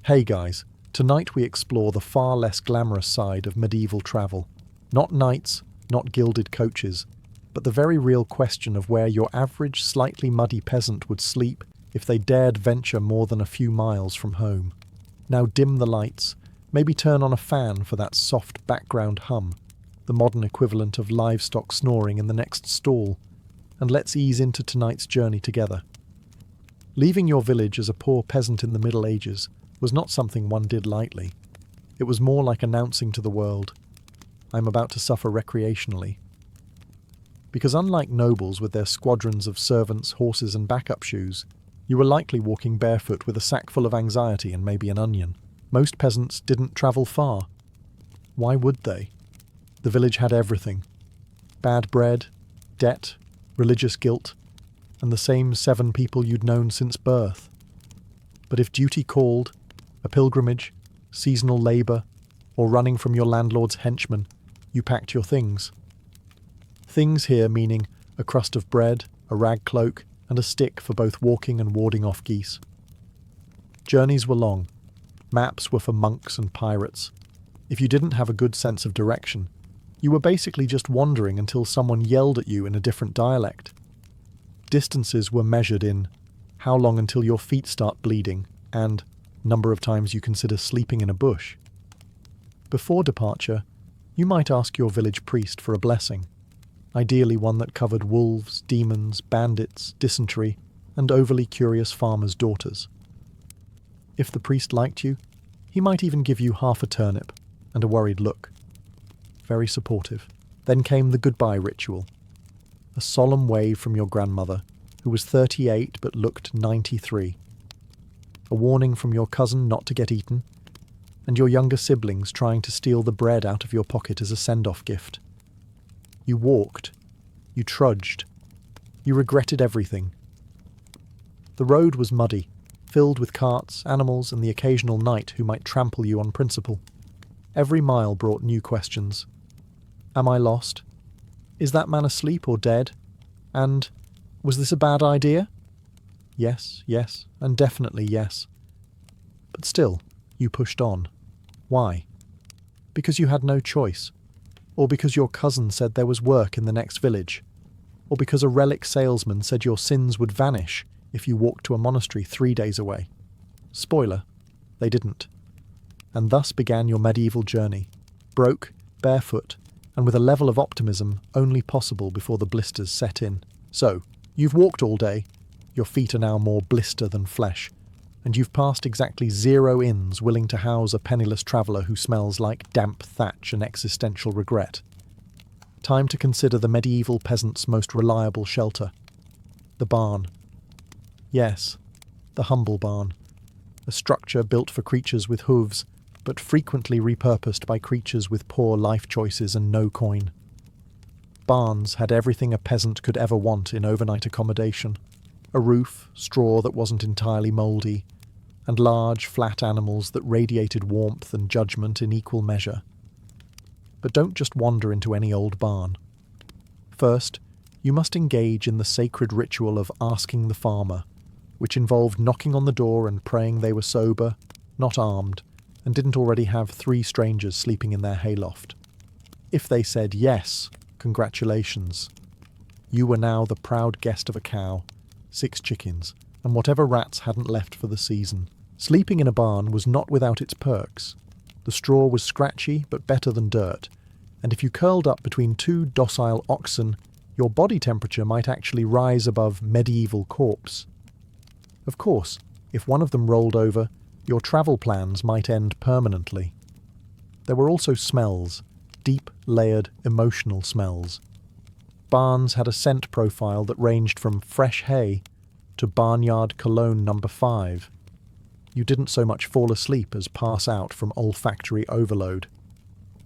Hey guys, tonight we explore the far less glamorous side of medieval travel. Not knights, not gilded coaches, but the very real question of where your average, slightly muddy peasant would sleep if they dared venture more than a few miles from home. Now dim the lights, maybe turn on a fan for that soft background hum, the modern equivalent of livestock snoring in the next stall, and let's ease into tonight's journey together. Leaving your village as a poor peasant in the Middle Ages was not something one did lightly. It was more like announcing to the world, I'm about to suffer recreationally. Because unlike nobles with their squadrons of servants, horses and backup shoes, you were likely walking barefoot with a sack full of anxiety and maybe an onion. Most peasants didn't travel far. Why would they? The village had everything. Bad bread, debt, religious guilt, and the same 7 people you'd known since birth. But if duty called, a pilgrimage, seasonal labour, or running from your landlord's henchmen, you packed your things. Things here meaning a crust of bread, a rag cloak, and a stick for both walking and warding off geese. Journeys were long. Maps were for monks and pirates. If you didn't have a good sense of direction, you were basically just wandering until someone yelled at you in a different dialect. Distances were measured in how long until your feet start bleeding and number of times you consider sleeping in a bush. Before departure, you might ask your village priest for a blessing, ideally one that covered wolves, demons, bandits, dysentery, and overly curious farmers' daughters. If the priest liked you, he might even give you half a turnip and a worried look. Very supportive. Then came the goodbye ritual. A solemn wave from your grandmother, who was 38 but looked 93. A warning from your cousin not to get eaten, and your younger siblings trying to steal the bread out of your pocket as a send-off gift. You walked. You trudged. You regretted everything. The road was muddy, filled with carts, animals, and the occasional knight who might trample you on principle. Every mile brought new questions. Am I lost? Is that man asleep or dead? And was this a bad idea? Yes, and definitely yes. But still, you pushed on. Why? Because you had no choice. Or because your cousin said there was work in the next village. Or because a relic salesman said your sins would vanish if you walked to a monastery 3 days away. Spoiler, they didn't. And thus began your medieval journey, broke, barefoot, and with a level of optimism only possible before the blisters set in. So, you've walked all day, your feet are now more blister than flesh, and you've passed exactly 0 inns willing to house a penniless traveller who smells like damp thatch and existential regret. Time to consider the medieval peasant's most reliable shelter. The barn. Yes, the humble barn. A structure built for creatures with hooves, but frequently repurposed by creatures with poor life choices and no coin. Barns had everything a peasant could ever want in overnight accommodation. A roof, straw that wasn't entirely mouldy, and large, flat animals that radiated warmth and judgment in equal measure. But don't just wander into any old barn. First, you must engage in the sacred ritual of asking the farmer, which involved knocking on the door and praying they were sober, not armed, and didn't already have 3 strangers sleeping in their hayloft. If they said yes, congratulations. You were now the proud guest of a cow, 6 chickens, and whatever rats hadn't left for the season. Sleeping in a barn was not without its perks. The straw was scratchy but better than dirt, and if you curled up between 2 docile oxen, your body temperature might actually rise above medieval corpse. Of course, if one of them rolled over, your travel plans might end permanently. There were also smells, deep, layered, emotional smells. Barns had a scent profile that ranged from fresh hay to barnyard cologne number 5. You didn't so much fall asleep as pass out from olfactory overload.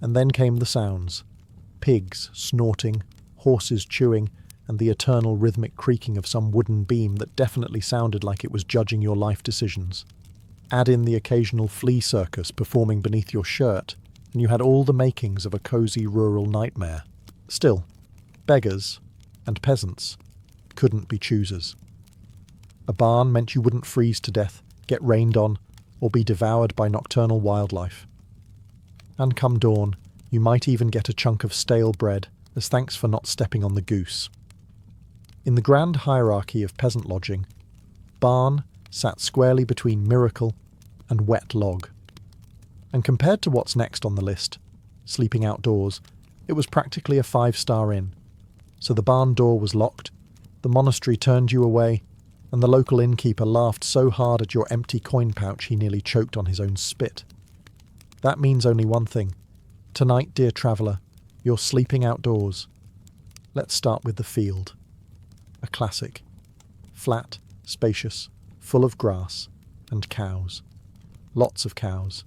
And then came the sounds. Pigs snorting, horses chewing, and the eternal rhythmic creaking of some wooden beam that definitely sounded like it was judging your life decisions. Add in the occasional flea circus performing beneath your shirt, and you had all the makings of a cosy rural nightmare. Still, beggars and peasants couldn't be choosers. A barn meant you wouldn't freeze to death, get rained on, or be devoured by nocturnal wildlife. And come dawn, you might even get a chunk of stale bread as thanks for not stepping on the goose. In the grand hierarchy of peasant lodging, barn sat squarely between miracle and wet log. And compared to what's next on the list, sleeping outdoors, it was practically a 5-star inn. So the barn door was locked, the monastery turned you away, and the local innkeeper laughed so hard at your empty coin pouch he nearly choked on his own spit. That means only one thing. Tonight, dear traveller, you're sleeping outdoors. Let's start with the field. A classic. Flat, spacious, full of grass, and cows. Lots of cows.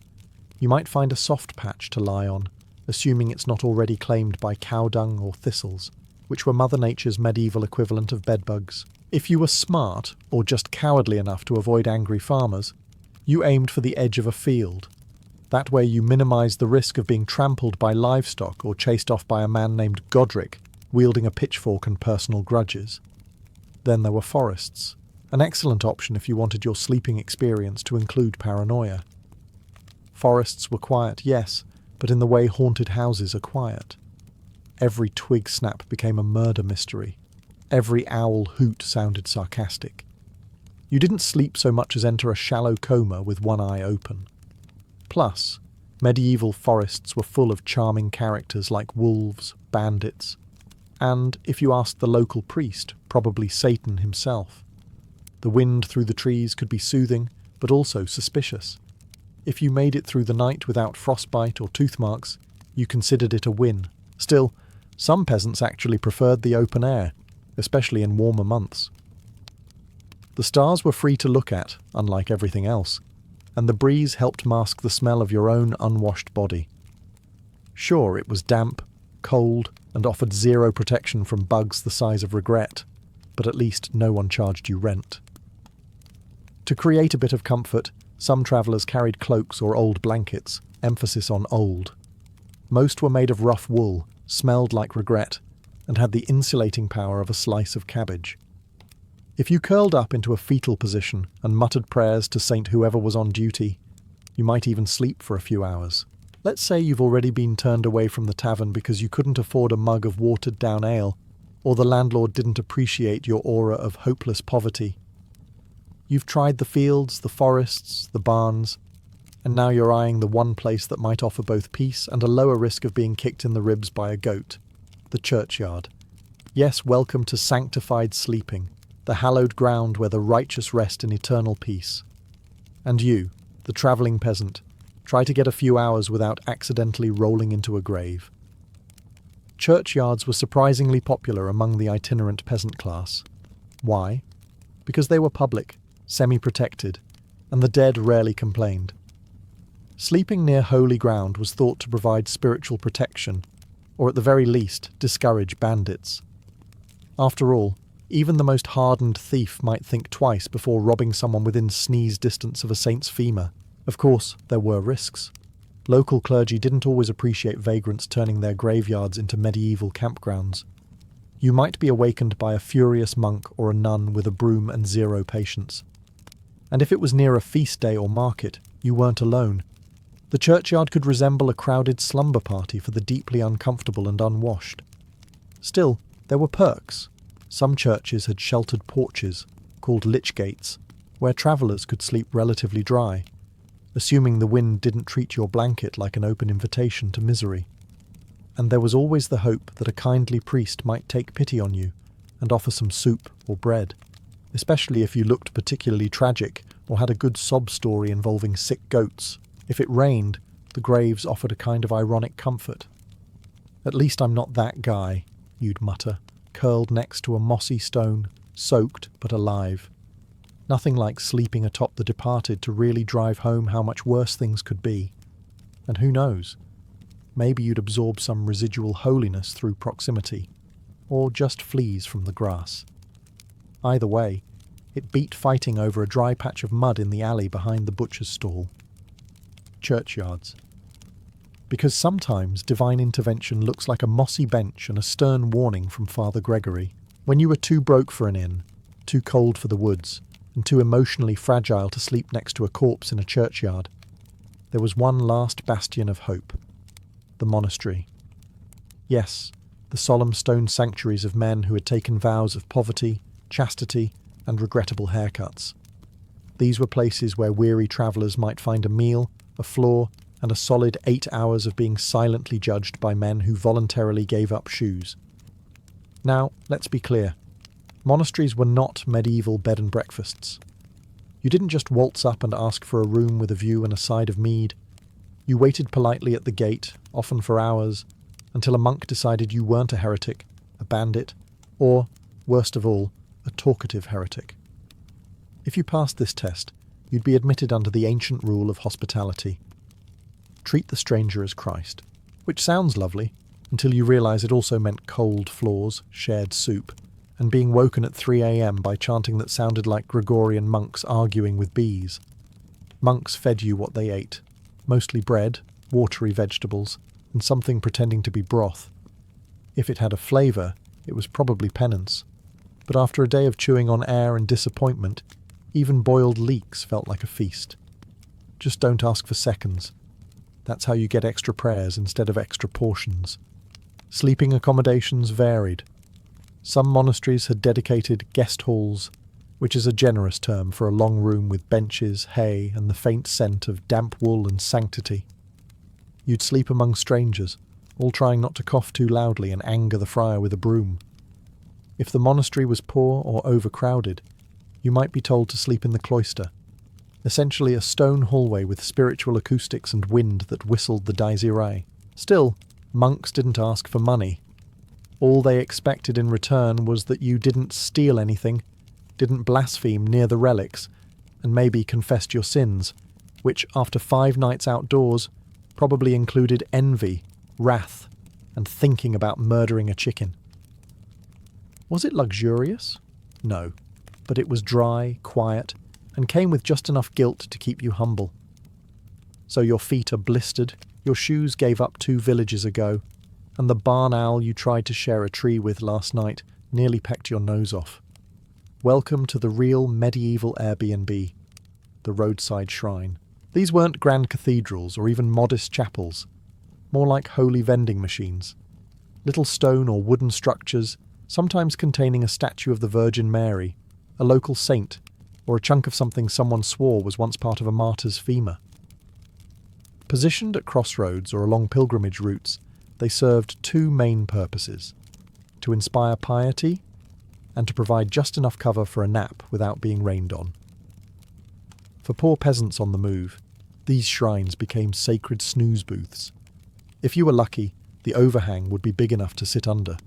You might find a soft patch to lie on, assuming it's not already claimed by cow dung or thistles, which were Mother Nature's medieval equivalent of bedbugs. If you were smart, or just cowardly enough to avoid angry farmers, you aimed for the edge of a field. That way you minimised the risk of being trampled by livestock or chased off by a man named Godric, wielding a pitchfork and personal grudges. Then there were forests, an excellent option if you wanted your sleeping experience to include paranoia. Forests were quiet, yes, but in the way haunted houses are quiet. Every twig snap became a murder mystery. Every owl hoot sounded sarcastic. You didn't sleep so much as enter a shallow coma with one eye open. Plus, medieval forests were full of charming characters like wolves, bandits, and, if you asked the local priest, probably Satan himself. The wind through the trees could be soothing, but also suspicious. If you made it through the night without frostbite or tooth marks, you considered it a win. Still, some peasants actually preferred the open air, especially in warmer months. The stars were free to look at, unlike everything else, and the breeze helped mask the smell of your own unwashed body. Sure, it was damp, cold, and offered zero protection from bugs the size of regret, but at least no one charged you rent. To create a bit of comfort, some travellers carried cloaks or old blankets, emphasis on old. Most were made of rough wool, smelled like regret, and had the insulating power of a slice of cabbage. If you curled up into a fetal position and muttered prayers to Saint whoever was on duty, you might even sleep for a few hours. Let's say you've already been turned away from the tavern because you couldn't afford a mug of watered-down ale, or the landlord didn't appreciate your aura of hopeless poverty. You've tried the fields, the forests, the barns, and now you're eyeing the one place that might offer both peace and a lower risk of being kicked in the ribs by a goat, the churchyard. Yes, welcome to sanctified sleeping, the hallowed ground where the righteous rest in eternal peace. And you, the travelling peasant, try to get a few hours without accidentally rolling into a grave. Churchyards were surprisingly popular among the itinerant peasant class. Why? Because they were public, semi-protected, and the dead rarely complained. Sleeping near holy ground was thought to provide spiritual protection, or at the very least, discourage bandits. After all, even the most hardened thief might think twice before robbing someone within sneeze distance of a saint's femur. Of course, there were risks. Local clergy didn't always appreciate vagrants turning their graveyards into medieval campgrounds. You might be awakened by a furious monk or a nun with a broom and zero patience. And if it was near a feast day or market, you weren't alone. The churchyard could resemble a crowded slumber party for the deeply uncomfortable and unwashed. Still, there were perks. Some churches had sheltered porches, called lich gates, where travellers could sleep relatively dry, assuming the wind didn't treat your blanket like an open invitation to misery. And there was always the hope that a kindly priest might take pity on you and offer some soup or bread, especially if you looked particularly tragic or had a good sob story involving sick goats. If it rained, the graves offered a kind of ironic comfort. "At least I'm not that guy," you'd mutter, curled next to a mossy stone, soaked but alive. Nothing like sleeping atop the departed to really drive home how much worse things could be. And who knows? Maybe you'd absorb some residual holiness through proximity, or just fleas from the grass. Either way, it beat fighting over a dry patch of mud in the alley behind the butcher's stall. Churchyards. Because sometimes divine intervention looks like a mossy bench and a stern warning from Father Gregory. When you were too broke for an inn, too cold for the woods, and too emotionally fragile to sleep next to a corpse in a churchyard, there was one last bastion of hope: the monastery. Yes, the solemn stone sanctuaries of men who had taken vows of poverty, chastity, and regrettable haircuts. These were places where weary travellers might find a meal, a floor, and a solid 8 hours of being silently judged by men who voluntarily gave up shoes. Now, let's be clear. Monasteries were not medieval bed and breakfasts. You didn't just waltz up and ask for a room with a view and a side of mead. You waited politely at the gate, often for hours, until a monk decided you weren't a heretic, a bandit, or, worst of all, a talkative heretic. If you passed this test, you'd be admitted under the ancient rule of hospitality. Treat the stranger as Christ, which sounds lovely, until you realise it also meant cold floors, shared soup, and being woken at 3 a.m. by chanting that sounded like Gregorian monks arguing with bees. Monks fed you what they ate, mostly bread, watery vegetables, and something pretending to be broth. If it had a flavour, it was probably penance. But after a day of chewing on air and disappointment, even boiled leeks felt like a feast. Just don't ask for seconds. That's how you get extra prayers instead of extra portions. Sleeping accommodations varied. Some monasteries had dedicated guest halls, which is a generous term for a long room with benches, hay, and the faint scent of damp wool and sanctity. You'd sleep among strangers, all trying not to cough too loudly and anger the friar with a broom. If the monastery was poor or overcrowded, you might be told to sleep in the cloister, essentially a stone hallway with spiritual acoustics and wind that whistled the Dies Irae. Still, monks didn't ask for money. All they expected in return was that you didn't steal anything, didn't blaspheme near the relics, and maybe confessed your sins, which, after 5 nights outdoors, probably included envy, wrath, and thinking about murdering a chicken. Was it luxurious? No, but it was dry, quiet, and came with just enough guilt to keep you humble. So your feet are blistered, your shoes gave up 2 villages ago, and the barn owl you tried to share a tree with last night nearly pecked your nose off. Welcome to the real medieval Airbnb, the roadside shrine. These weren't grand cathedrals or even modest chapels, more like holy vending machines. Little stone or wooden structures, sometimes containing a statue of the Virgin Mary, a local saint, or a chunk of something someone swore was once part of a martyr's femur. Positioned at crossroads or along pilgrimage routes, they served 2 main purposes: to inspire piety and to provide just enough cover for a nap without being rained on. For poor peasants on the move, these shrines became sacred snooze booths. If you were lucky, the overhang would be big enough to sit under.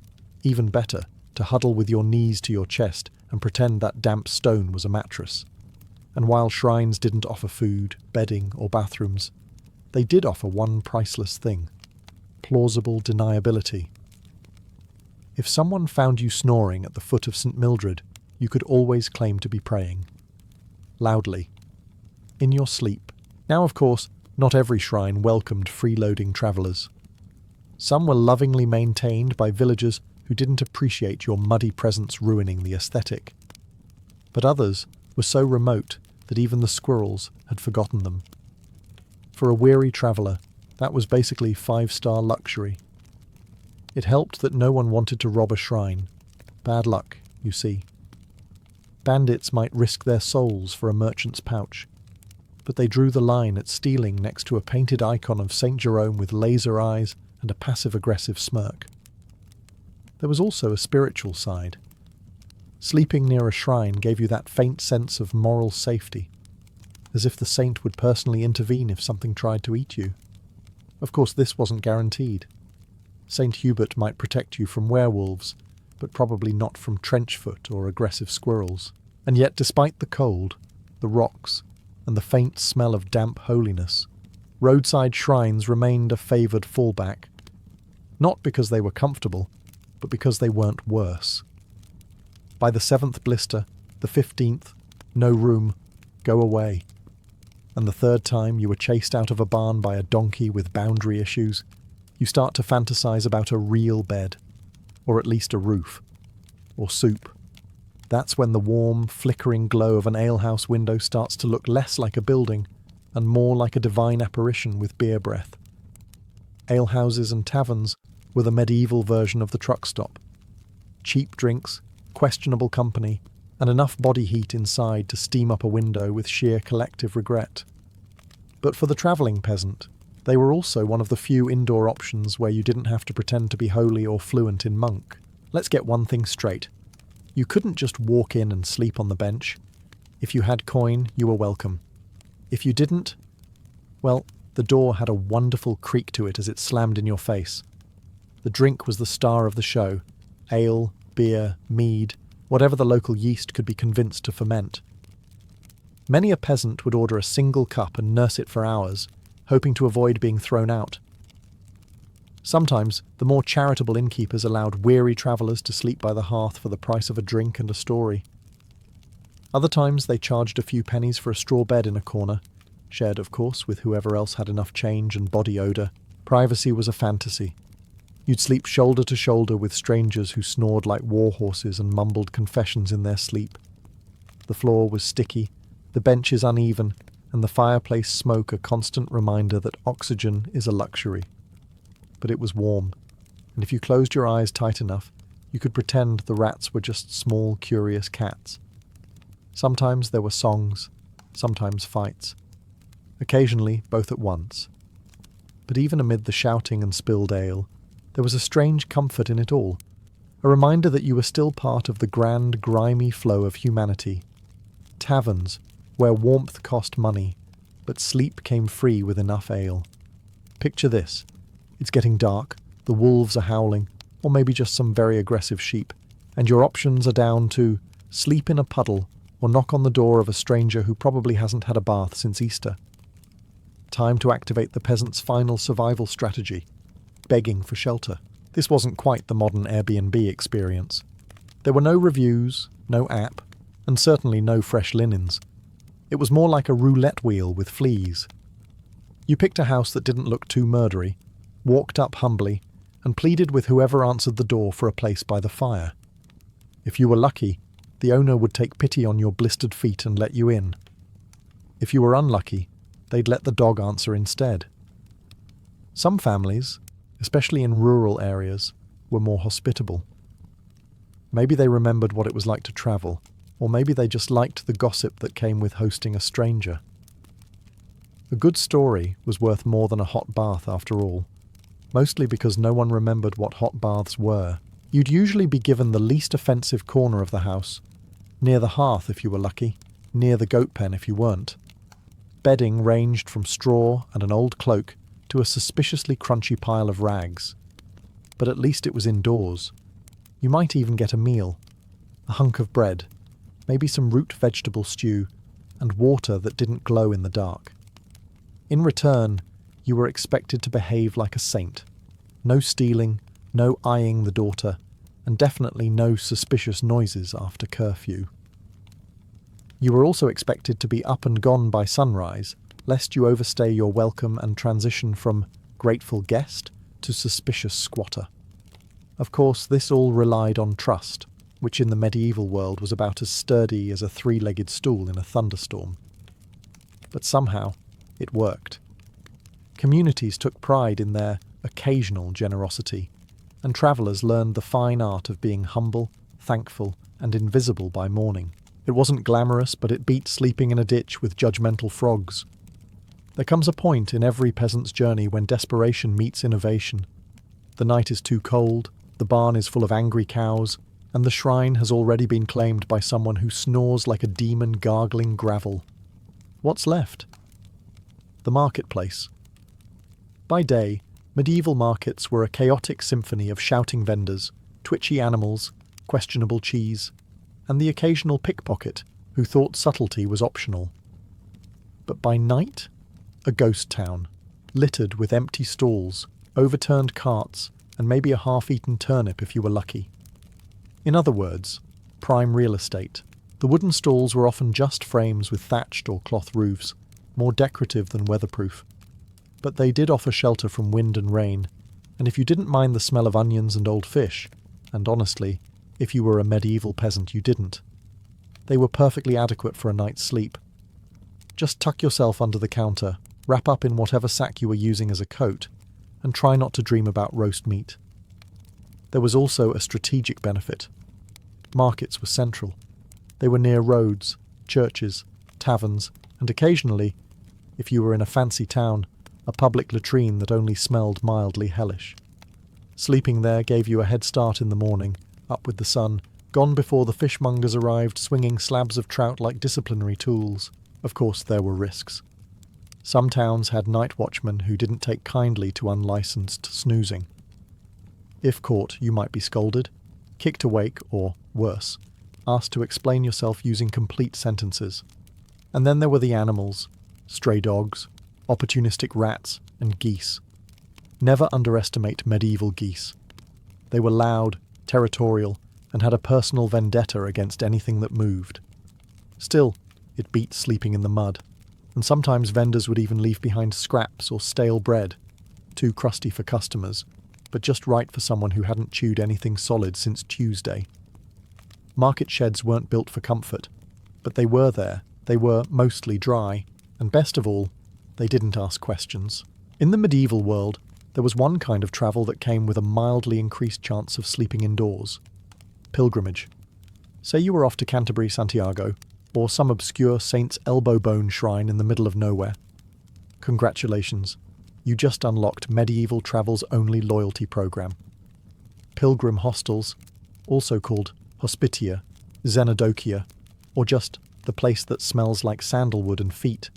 Even better, to huddle with your knees to your chest and pretend that damp stone was a mattress. And while shrines didn't offer food, bedding, or bathrooms, they did offer one priceless thing: plausible deniability. If someone found you snoring at the foot of St. Mildred, you could always claim to be praying. Loudly. In your sleep. Now, of course, not every shrine welcomed freeloading travellers. Some were lovingly maintained by villagers who didn't appreciate your muddy presence ruining the aesthetic. But others were so remote that even the squirrels had forgotten them. For a weary traveller, that was basically 5-star luxury. It helped that no one wanted to rob a shrine. Bad luck, you see. Bandits might risk their souls for a merchant's pouch, but they drew the line at stealing next to a painted icon of St. Jerome with laser eyes and a passive-aggressive smirk. There was also a spiritual side. Sleeping near a shrine gave you that faint sense of moral safety, as if the saint would personally intervene if something tried to eat you. Of course, this wasn't guaranteed. St. Hubert might protect you from werewolves, but probably not from trenchfoot or aggressive squirrels. And yet, despite the cold, the rocks, and the faint smell of damp holiness, roadside shrines remained a favoured fallback. Not because they were comfortable, but because they weren't worse. By the 7th blister, the 15th, no room, go away. And the 3rd time you were chased out of a barn by a donkey with boundary issues, you start to fantasize about a real bed, or at least a roof, or soup, That's when the warm, flickering glow of an alehouse window starts to look less like a building and more like a divine apparition with beer breath. Alehouses and taverns were the medieval version of the truck stop. Cheap drinks, questionable company, and enough body heat inside to steam up a window with sheer collective regret. But for the travelling peasant, they were also one of the few indoor options where you didn't have to pretend to be holy or fluent in monk. Let's get one thing straight. You couldn't just walk in and sleep on the bench. If you had coin, you were welcome. If you didn't, well, the door had a wonderful creak to it as it slammed in your face. The drink was the star of the show. Ale, beer, mead, whatever the local yeast could be convinced to ferment. Many a peasant would order a single cup and nurse it for hours, hoping to avoid being thrown out. Sometimes, the more charitable innkeepers allowed weary travellers to sleep by the hearth for the price of a drink and a story. Other times, they charged a few pennies for a straw bed in a corner, shared, of course, with whoever else had enough change and body odour. Privacy was a fantasy. You'd sleep shoulder to shoulder with strangers who snored like war horses and mumbled confessions in their sleep. The floor was sticky, the benches uneven, and the fireplace smoke a constant reminder that oxygen is a luxury. But it was warm, and if you closed your eyes tight enough, you could pretend the rats were just small, curious cats. Sometimes there were songs, sometimes fights. Occasionally, both at once. But even amid the shouting and spilled ale, there was a strange comfort in it all, a reminder that you were still part of the grand, grimy flow of humanity. Taverns, where warmth cost money, but sleep came free with enough ale. Picture this. It's getting dark, the wolves are howling, or maybe just some very aggressive sheep, and your options are down to sleep in a puddle or knock on the door of a stranger who probably hasn't had a bath since Easter. Time to activate the peasant's final survival strategy, begging for shelter. This wasn't quite the modern Airbnb experience. There were no reviews, no app, and certainly no fresh linens. It was more like a roulette wheel with fleas. You picked a house that didn't look too murdery, walked up humbly, and pleaded with whoever answered the door for a place by the fire. If you were lucky, the owner would take pity on your blistered feet and let you in. If you were unlucky, they'd let the dog answer instead. Some families, especially in rural areas, were more hospitable. Maybe they remembered what it was like to travel, or maybe they just liked the gossip that came with hosting a stranger. A good story was worth more than a hot bath after all, mostly because no one remembered what hot baths were. You'd usually be given the least offensive corner of the house, near the hearth if you were lucky, near the goat pen if you weren't. Bedding ranged from straw and an old cloak to a suspiciously crunchy pile of rags. But at least it was indoors. You might even get a meal, a hunk of bread, maybe some root vegetable stew, and water that didn't glow in the dark. In return, you were expected to behave like a saint. No stealing, no eyeing the daughter, and definitely no suspicious noises after curfew. You were also expected to be up and gone by sunrise, lest you overstay your welcome and transition from grateful guest to suspicious squatter. Of course, this all relied on trust, which in the medieval world was about as sturdy as a three-legged stool in a thunderstorm. But somehow, it worked. Communities took pride in their occasional generosity, and travellers learned the fine art of being humble, thankful, and invisible by morning. It wasn't glamorous, but it beat sleeping in a ditch with judgmental frogs. There comes a point in every peasant's journey when desperation meets innovation. The night is too cold, the barn is full of angry cows, and the shrine has already been claimed by someone who snores like a demon gargling gravel. What's left? The marketplace. By day, medieval markets were a chaotic symphony of shouting vendors, twitchy animals, questionable cheese, and the occasional pickpocket who thought subtlety was optional. But by night, a ghost town, littered with empty stalls, overturned carts, and maybe a half-eaten turnip if you were lucky. In other words, prime real estate. The wooden stalls were often just frames with thatched or cloth roofs, more decorative than weatherproof. But they did offer shelter from wind and rain, and if you didn't mind the smell of onions and old fish, and honestly, if you were a medieval peasant you didn't, They were perfectly adequate for a night's sleep. Just tuck yourself under the counter, wrap up in whatever sack you were using as a coat, and try not to dream about roast meat. There was also a strategic benefit. Markets were central. They were near roads, churches, taverns, and occasionally, if you were in a fancy town, a public latrine that only smelled mildly hellish. Sleeping there gave you a head start in the morning, up with the sun, gone before the fishmongers arrived swinging slabs of trout like disciplinary tools. Of course, there were risks. Some towns had night watchmen who didn't take kindly to unlicensed snoozing. If caught, you might be scolded, kicked awake, or, worse, asked to explain yourself using complete sentences. And then there were the animals, stray dogs, opportunistic rats, and geese. Never underestimate medieval geese. They were loud, territorial, and had a personal vendetta against anything that moved. Still, it beat sleeping in the mud, and sometimes vendors would even leave behind scraps or stale bread, too crusty for customers, but just right for someone who hadn't chewed anything solid since Tuesday. Market sheds weren't built for comfort, but they were there. They were mostly dry, and best of all, they didn't ask questions. In the medieval world, there was one kind of travel that came with a mildly increased chance of sleeping indoors. Pilgrimage. Say you were off to Canterbury, Santiago, or some obscure saint's elbow bone shrine in the middle of nowhere. Congratulations, you just unlocked medieval travel's only loyalty program. Pilgrim hostels, also called hospitia, xenodochia, or just the place that smells like sandalwood and feet,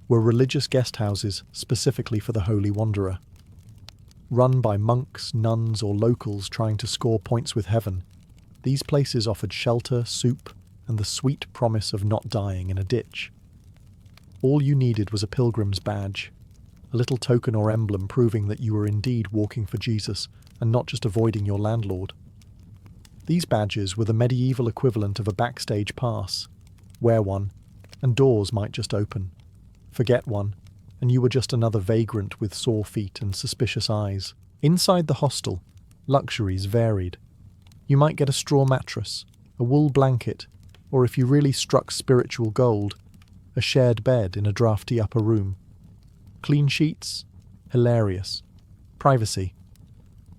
were religious guest houses specifically for the holy wanderer. Run by monks, nuns, or locals trying to score points with heaven, these places offered shelter, soup, and the sweet promise of not dying in a ditch. All you needed was a pilgrim's badge, a little token or emblem proving that you were indeed walking for Jesus and not just avoiding your landlord. These badges were the medieval equivalent of a backstage pass. Wear one, and doors might just open. Forget one, and you were just another vagrant with sore feet and suspicious eyes. Inside the hostel, luxuries varied. You might get a straw mattress, a wool blanket, or if you really struck spiritual gold, a shared bed in a drafty upper room. Clean sheets? Hilarious. Privacy?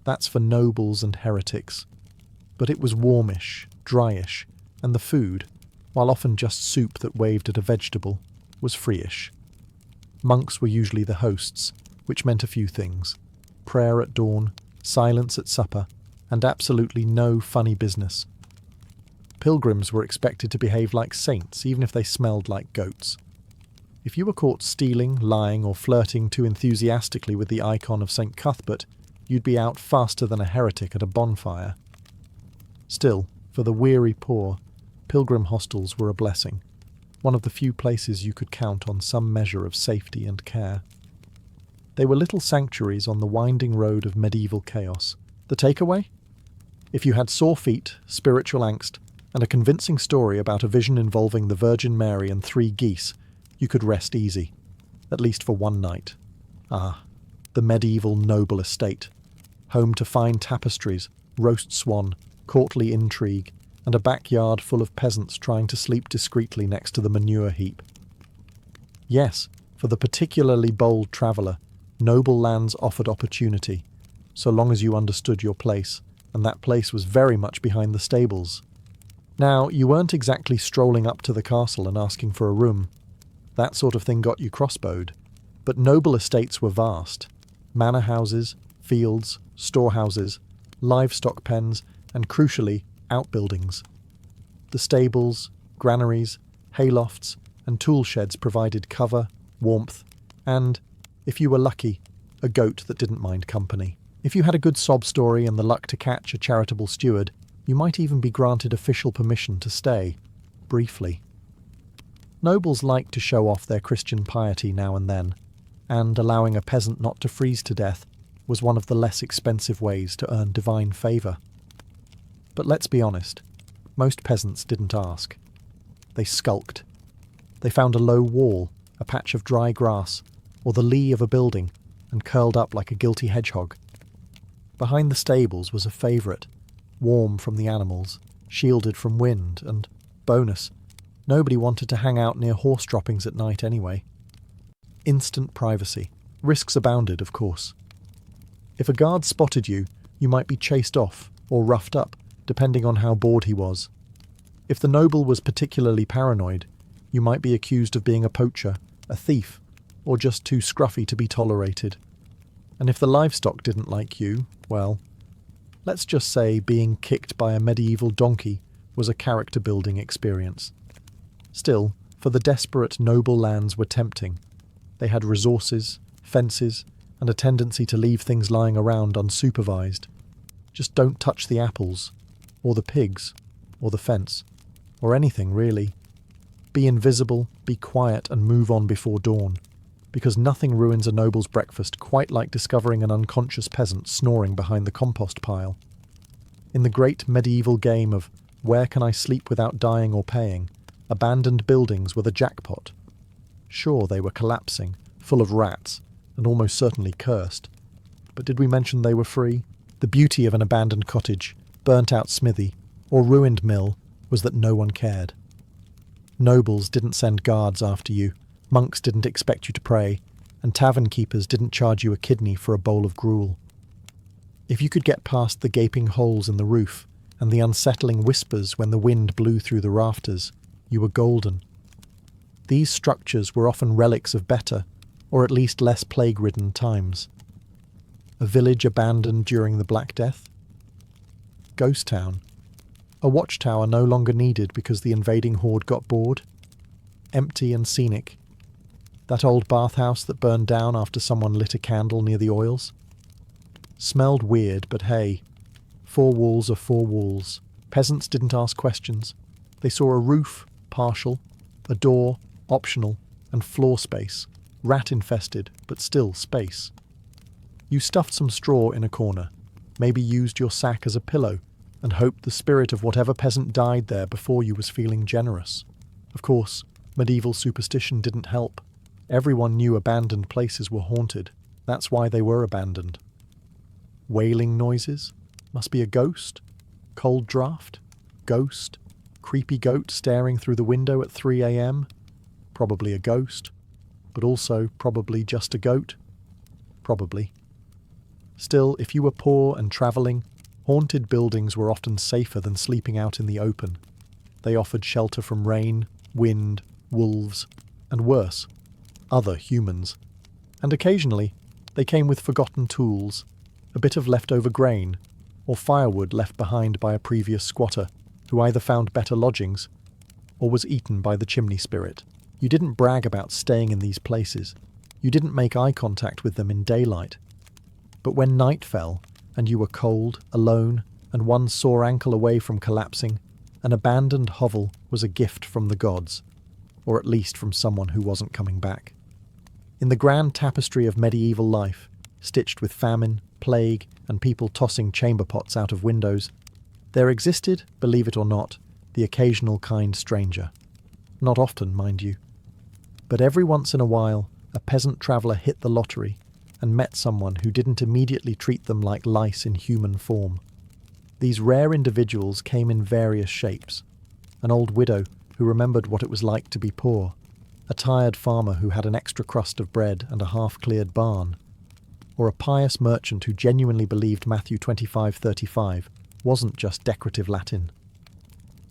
That's for nobles and heretics. But it was warmish, dryish, and the food, while often just soup that waved at a vegetable, was free-ish. Monks were usually the hosts, which meant a few things. Prayer at dawn, silence at supper, and absolutely no funny business. Pilgrims were expected to behave like saints, even if they smelled like goats. If you were caught stealing, lying, or flirting too enthusiastically with the icon of St. Cuthbert, you'd be out faster than a heretic at a bonfire. Still, for the weary poor, pilgrim hostels were a blessing, one of the few places you could count on some measure of safety and care. They were little sanctuaries on the winding road of medieval chaos. The takeaway? If you had sore feet, spiritual angst, and a convincing story about a vision involving the Virgin Mary and 3 geese, you could rest easy, at least for one night. Ah, the medieval noble estate, home to fine tapestries, roast swan, courtly intrigue, and a backyard full of peasants trying to sleep discreetly next to the manure heap. Yes, for the particularly bold traveller, noble lands offered opportunity, so long as you understood your place, and that place was very much behind the stables. Now, you weren't exactly strolling up to the castle and asking for a room. That sort of thing got you crossbowed. But noble estates were vast. Manor houses, fields, storehouses, livestock pens, and crucially, outbuildings. The stables, granaries, haylofts, and tool sheds provided cover, warmth, and, if you were lucky, a goat that didn't mind company. If you had a good sob story and the luck to catch a charitable steward, you might even be granted official permission to stay, briefly. Nobles liked to show off their Christian piety now and then, and allowing a peasant not to freeze to death was one of the less expensive ways to earn divine favour. But let's be honest, most peasants didn't ask. They skulked. They found a low wall, a patch of dry grass, or the lee of a building, and curled up like a guilty hedgehog. Behind the stables was a favourite, warm from the animals, shielded from wind, and, Bonus, nobody wanted to hang out near horse droppings at night anyway. Instant privacy. Risks abounded, of course. If a guard spotted you, you might be chased off or roughed up, depending on how bored he was. If the noble was particularly paranoid, you might be accused of being a poacher, a thief, or just too scruffy to be tolerated. And if the livestock didn't like you, well, let's just say being kicked by a medieval donkey was a character-building experience. Still, for the desperate, noble lands were tempting. They had resources, fences, and a tendency to leave things lying around unsupervised. Just don't touch the apples, or the pigs, or the fence, or anything really. Be invisible, be quiet, and move on before dawn, because nothing ruins a noble's breakfast quite like discovering an unconscious peasant snoring behind the compost pile. In the great medieval game of where can I sleep without dying or paying, abandoned buildings were the jackpot. Sure, they were collapsing, full of rats, and almost certainly cursed. But did we mention they were free? The beauty of an abandoned cottage, burnt-out smithy, or ruined mill was that no one cared. Nobles didn't send guards after you, monks didn't expect you to pray, and tavern keepers didn't charge you a kidney for a bowl of gruel. If you could get past the gaping holes in the roof and the unsettling whispers when the wind blew through the rafters, you were golden. These structures were often relics of better, or at least less plague-ridden times. A village abandoned during the Black Death? Ghost town. A watchtower no longer needed because the invading horde got bored? Empty and scenic. That old bathhouse that burned down after someone lit a candle near the oils? Smelled weird, but hey, 4 walls are 4 walls. Peasants didn't ask questions. They saw a roof, partial, a door, optional, and floor space, rat-infested, but still space. You stuffed some straw in a corner, maybe used your sack as a pillow, and hoped the spirit of whatever peasant died there before you was feeling generous. Of course, medieval superstition didn't help. Everyone knew abandoned places were haunted. That's why they were abandoned. Wailing noises? Must be a ghost? Cold draft? Ghost? Creepy goat staring through the window at 3 a.m? Probably a ghost. But also probably just a goat? Probably. Still, if you were poor and travelling, haunted buildings were often safer than sleeping out in the open. They offered shelter from rain, wind, wolves, and worse, other humans. And occasionally, they came with forgotten tools, a bit of leftover grain, or firewood left behind by a previous squatter, who either found better lodgings, or was eaten by the chimney spirit. You didn't brag about staying in these places. You didn't make eye contact with them in daylight. But when night fell, and you were cold, alone, and one sore ankle away from collapsing, an abandoned hovel was a gift from the gods, or at least from someone who wasn't coming back. In the grand tapestry of medieval life, stitched with famine, plague, and people tossing chamber pots out of windows, there existed, believe it or not, the occasional kind stranger. Not often, mind you. But every once in a while, a peasant traveller hit the lottery and met someone who didn't immediately treat them like lice in human form. These rare individuals came in various shapes. An old widow who remembered what it was like to be poor, a tired farmer who had an extra crust of bread and a half-cleared barn, or a pious merchant who genuinely believed Matthew 25:35 wasn't just decorative Latin.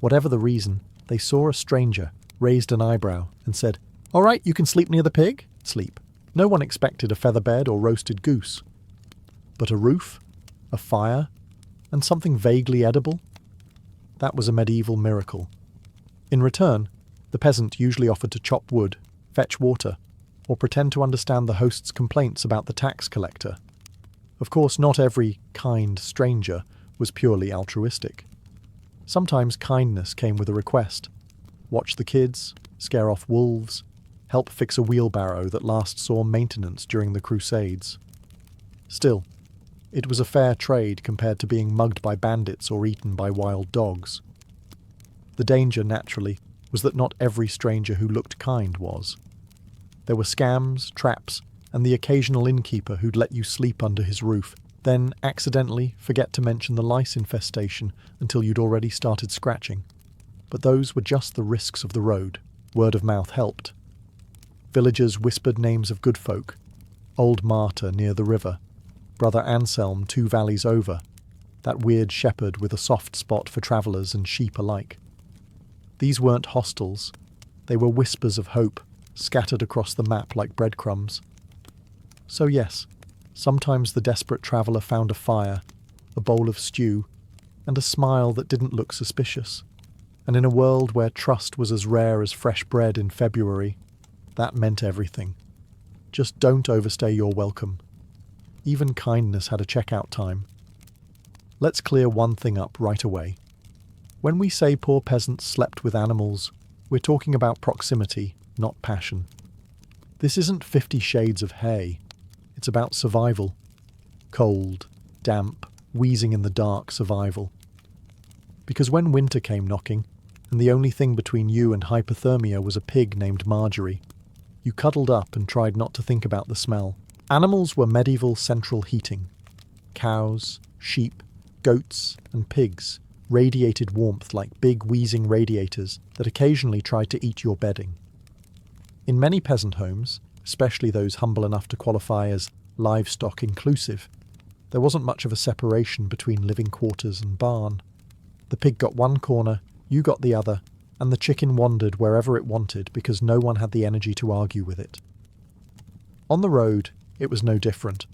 Whatever the reason, they saw a stranger, raised an eyebrow, and said, "All right, you can sleep near the pig?" Sleep. No one expected a feather bed or roasted goose. But a roof, a fire, and something vaguely edible? That was a medieval miracle. In return, the peasant usually offered to chop wood, fetch water, or pretend to understand the host's complaints about the tax collector. Of course, not every kind stranger was purely altruistic. Sometimes kindness came with a request. Watch the kids, scare off wolves, help fix a wheelbarrow that last saw maintenance during the Crusades. Still, it was a fair trade compared to being mugged by bandits or eaten by wild dogs. The danger, naturally, was that not every stranger who looked kind was. There were scams, traps, and the occasional innkeeper who'd let you sleep under his roof, then accidentally forget to mention the lice infestation until you'd already started scratching. but those were just the risks of the road. Word of mouth helped. Villagers whispered names of good folk. Old Marta near the river. Brother Anselm 2 valleys over. That weird shepherd with a soft spot for travellers and sheep alike. These weren't hostels. They were whispers of hope, scattered across the map like breadcrumbs. So yes, sometimes the desperate traveller found a fire, a bowl of stew, and a smile that didn't look suspicious. And in a world where trust was as rare as fresh bread in February, that meant everything. Just don't overstay your welcome. Even kindness had a checkout time. Let's clear one thing up right away. When we say poor peasants slept with animals, we're talking about proximity, not passion. This isn't 50 Shades of Hay. It's about survival. Cold, damp, wheezing in the dark survival. Because when winter came knocking, and the only thing between you and hypothermia was a pig named Marjorie, you cuddled up and tried not to think about the smell. Animals were medieval central heating. Cows, sheep, goats, and pigs radiated warmth like big wheezing radiators that occasionally tried to eat your bedding. In many peasant homes, especially those humble enough to qualify as livestock inclusive, there wasn't much of a separation between living quarters and barn. The pig got one corner, you got the other, and the chicken wandered wherever it wanted because no one had the energy to argue with it. On the road, it was no different.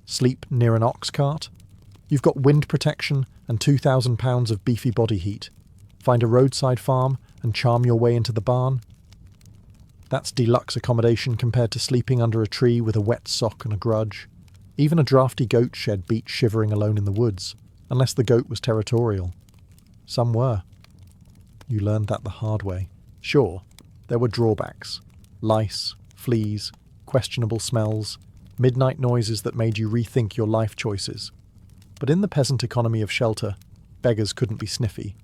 Sleep near an ox cart? You've got wind protection and 2,000 pounds of beefy body heat. Find a roadside farm and charm your way into the barn? That's deluxe accommodation compared to sleeping under a tree with a wet sock and a grudge. Even a drafty goat shed beat shivering alone in the woods, unless the goat was territorial. Some were. You learned that the hard way. Sure, there were drawbacks. Lice, fleas, questionable smells, midnight noises that made you rethink your life choices. But in the peasant economy of shelter, beggars couldn't be sniffy.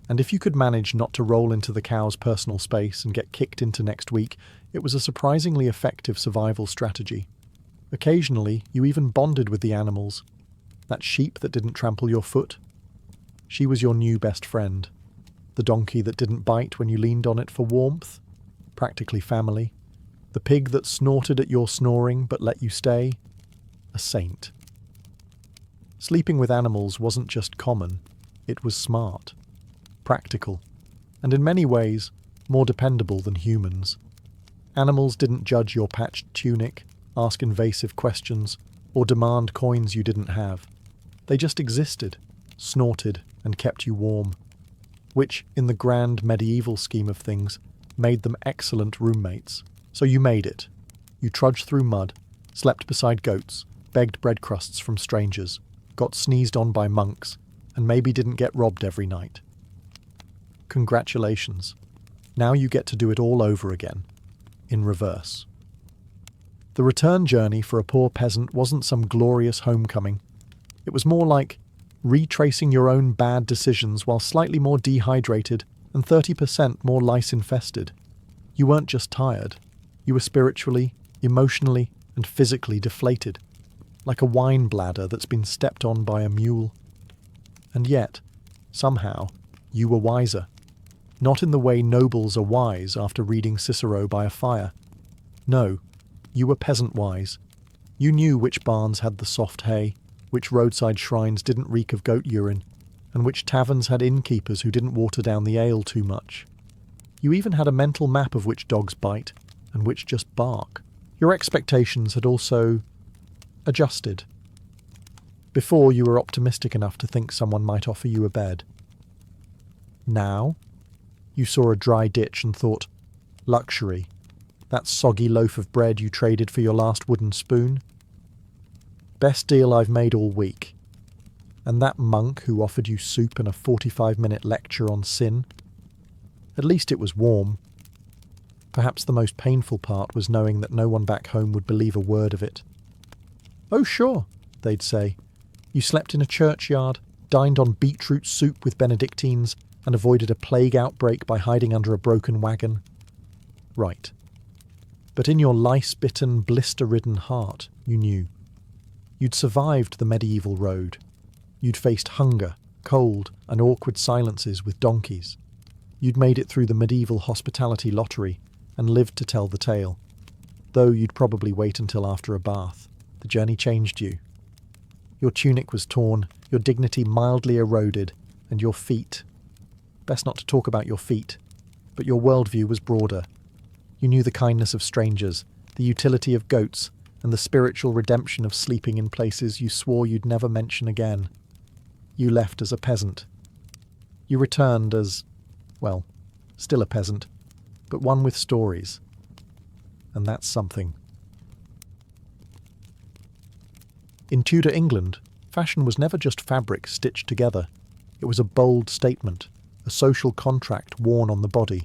And if you could manage not to roll into the cow's personal space and get kicked into next week, it was a surprisingly effective survival strategy. Occasionally, you even bonded with the animals. That sheep that didn't trample your foot? She was your new best friend. The donkey that didn't bite when you leaned on it for warmth? Practically family. The pig that snorted at your snoring but let you stay? A saint. Sleeping with animals wasn't just common, it was smart, practical, and in many ways more dependable than humans. Animals didn't judge your patched tunic, ask invasive questions, or demand coins you didn't have. They just existed, snorted, and kept you warm, which, in the grand medieval scheme of things, made them excellent roommates. So you made it. You trudged through mud, slept beside goats, begged bread crusts from strangers, got sneezed on by monks, and maybe didn't get robbed every night. Congratulations. Now you get to do it all over again, in reverse. The return journey for a poor peasant wasn't some glorious homecoming. It was more like retracing your own bad decisions while slightly more dehydrated and 30% more lice-infested. You weren't just tired. You were spiritually, emotionally, and physically deflated, like a wine bladder that's been stepped on by a mule. And yet, somehow, you were wiser. Not in the way nobles are wise after reading Cicero by a fire. No, you were peasant-wise. You knew which barns had the soft hay, which roadside shrines didn't reek of goat urine, and which taverns had innkeepers who didn't water down the ale too much. You even had a mental map of which dogs bite, and which just bark. Your expectations had also adjusted. Before, you were optimistic enough to think someone might offer you a bed. Now, you saw a dry ditch and thought, luxury, that soggy loaf of bread you traded for your last wooden spoon. Best deal I've made all week. And that monk who offered you soup and a 45-minute lecture on sin. At least it was warm. Perhaps the most painful part was knowing that no one back home would believe a word of it. Oh sure, they'd say. You slept in a churchyard, dined on beetroot soup with Benedictines, and avoided a plague outbreak by hiding under a broken wagon. Right. But in your lice-bitten, blister-ridden heart, you knew. You'd survived the medieval road. You'd faced hunger, cold, and awkward silences with donkeys. You'd made it through the medieval hospitality lottery and lived to tell the tale. Though you'd probably wait until after a bath. The journey changed you. Your tunic was torn, your dignity mildly eroded, and your feet. Best not to talk about your feet, but your worldview was broader. You knew the kindness of strangers, the utility of goats, and the spiritual redemption of sleeping in places you swore you'd never mention again. You left as a peasant. You returned as, well, still a peasant, but one with stories. And that's something. In Tudor England, fashion was never just fabric stitched together. It was a bold statement, a social contract worn on the body.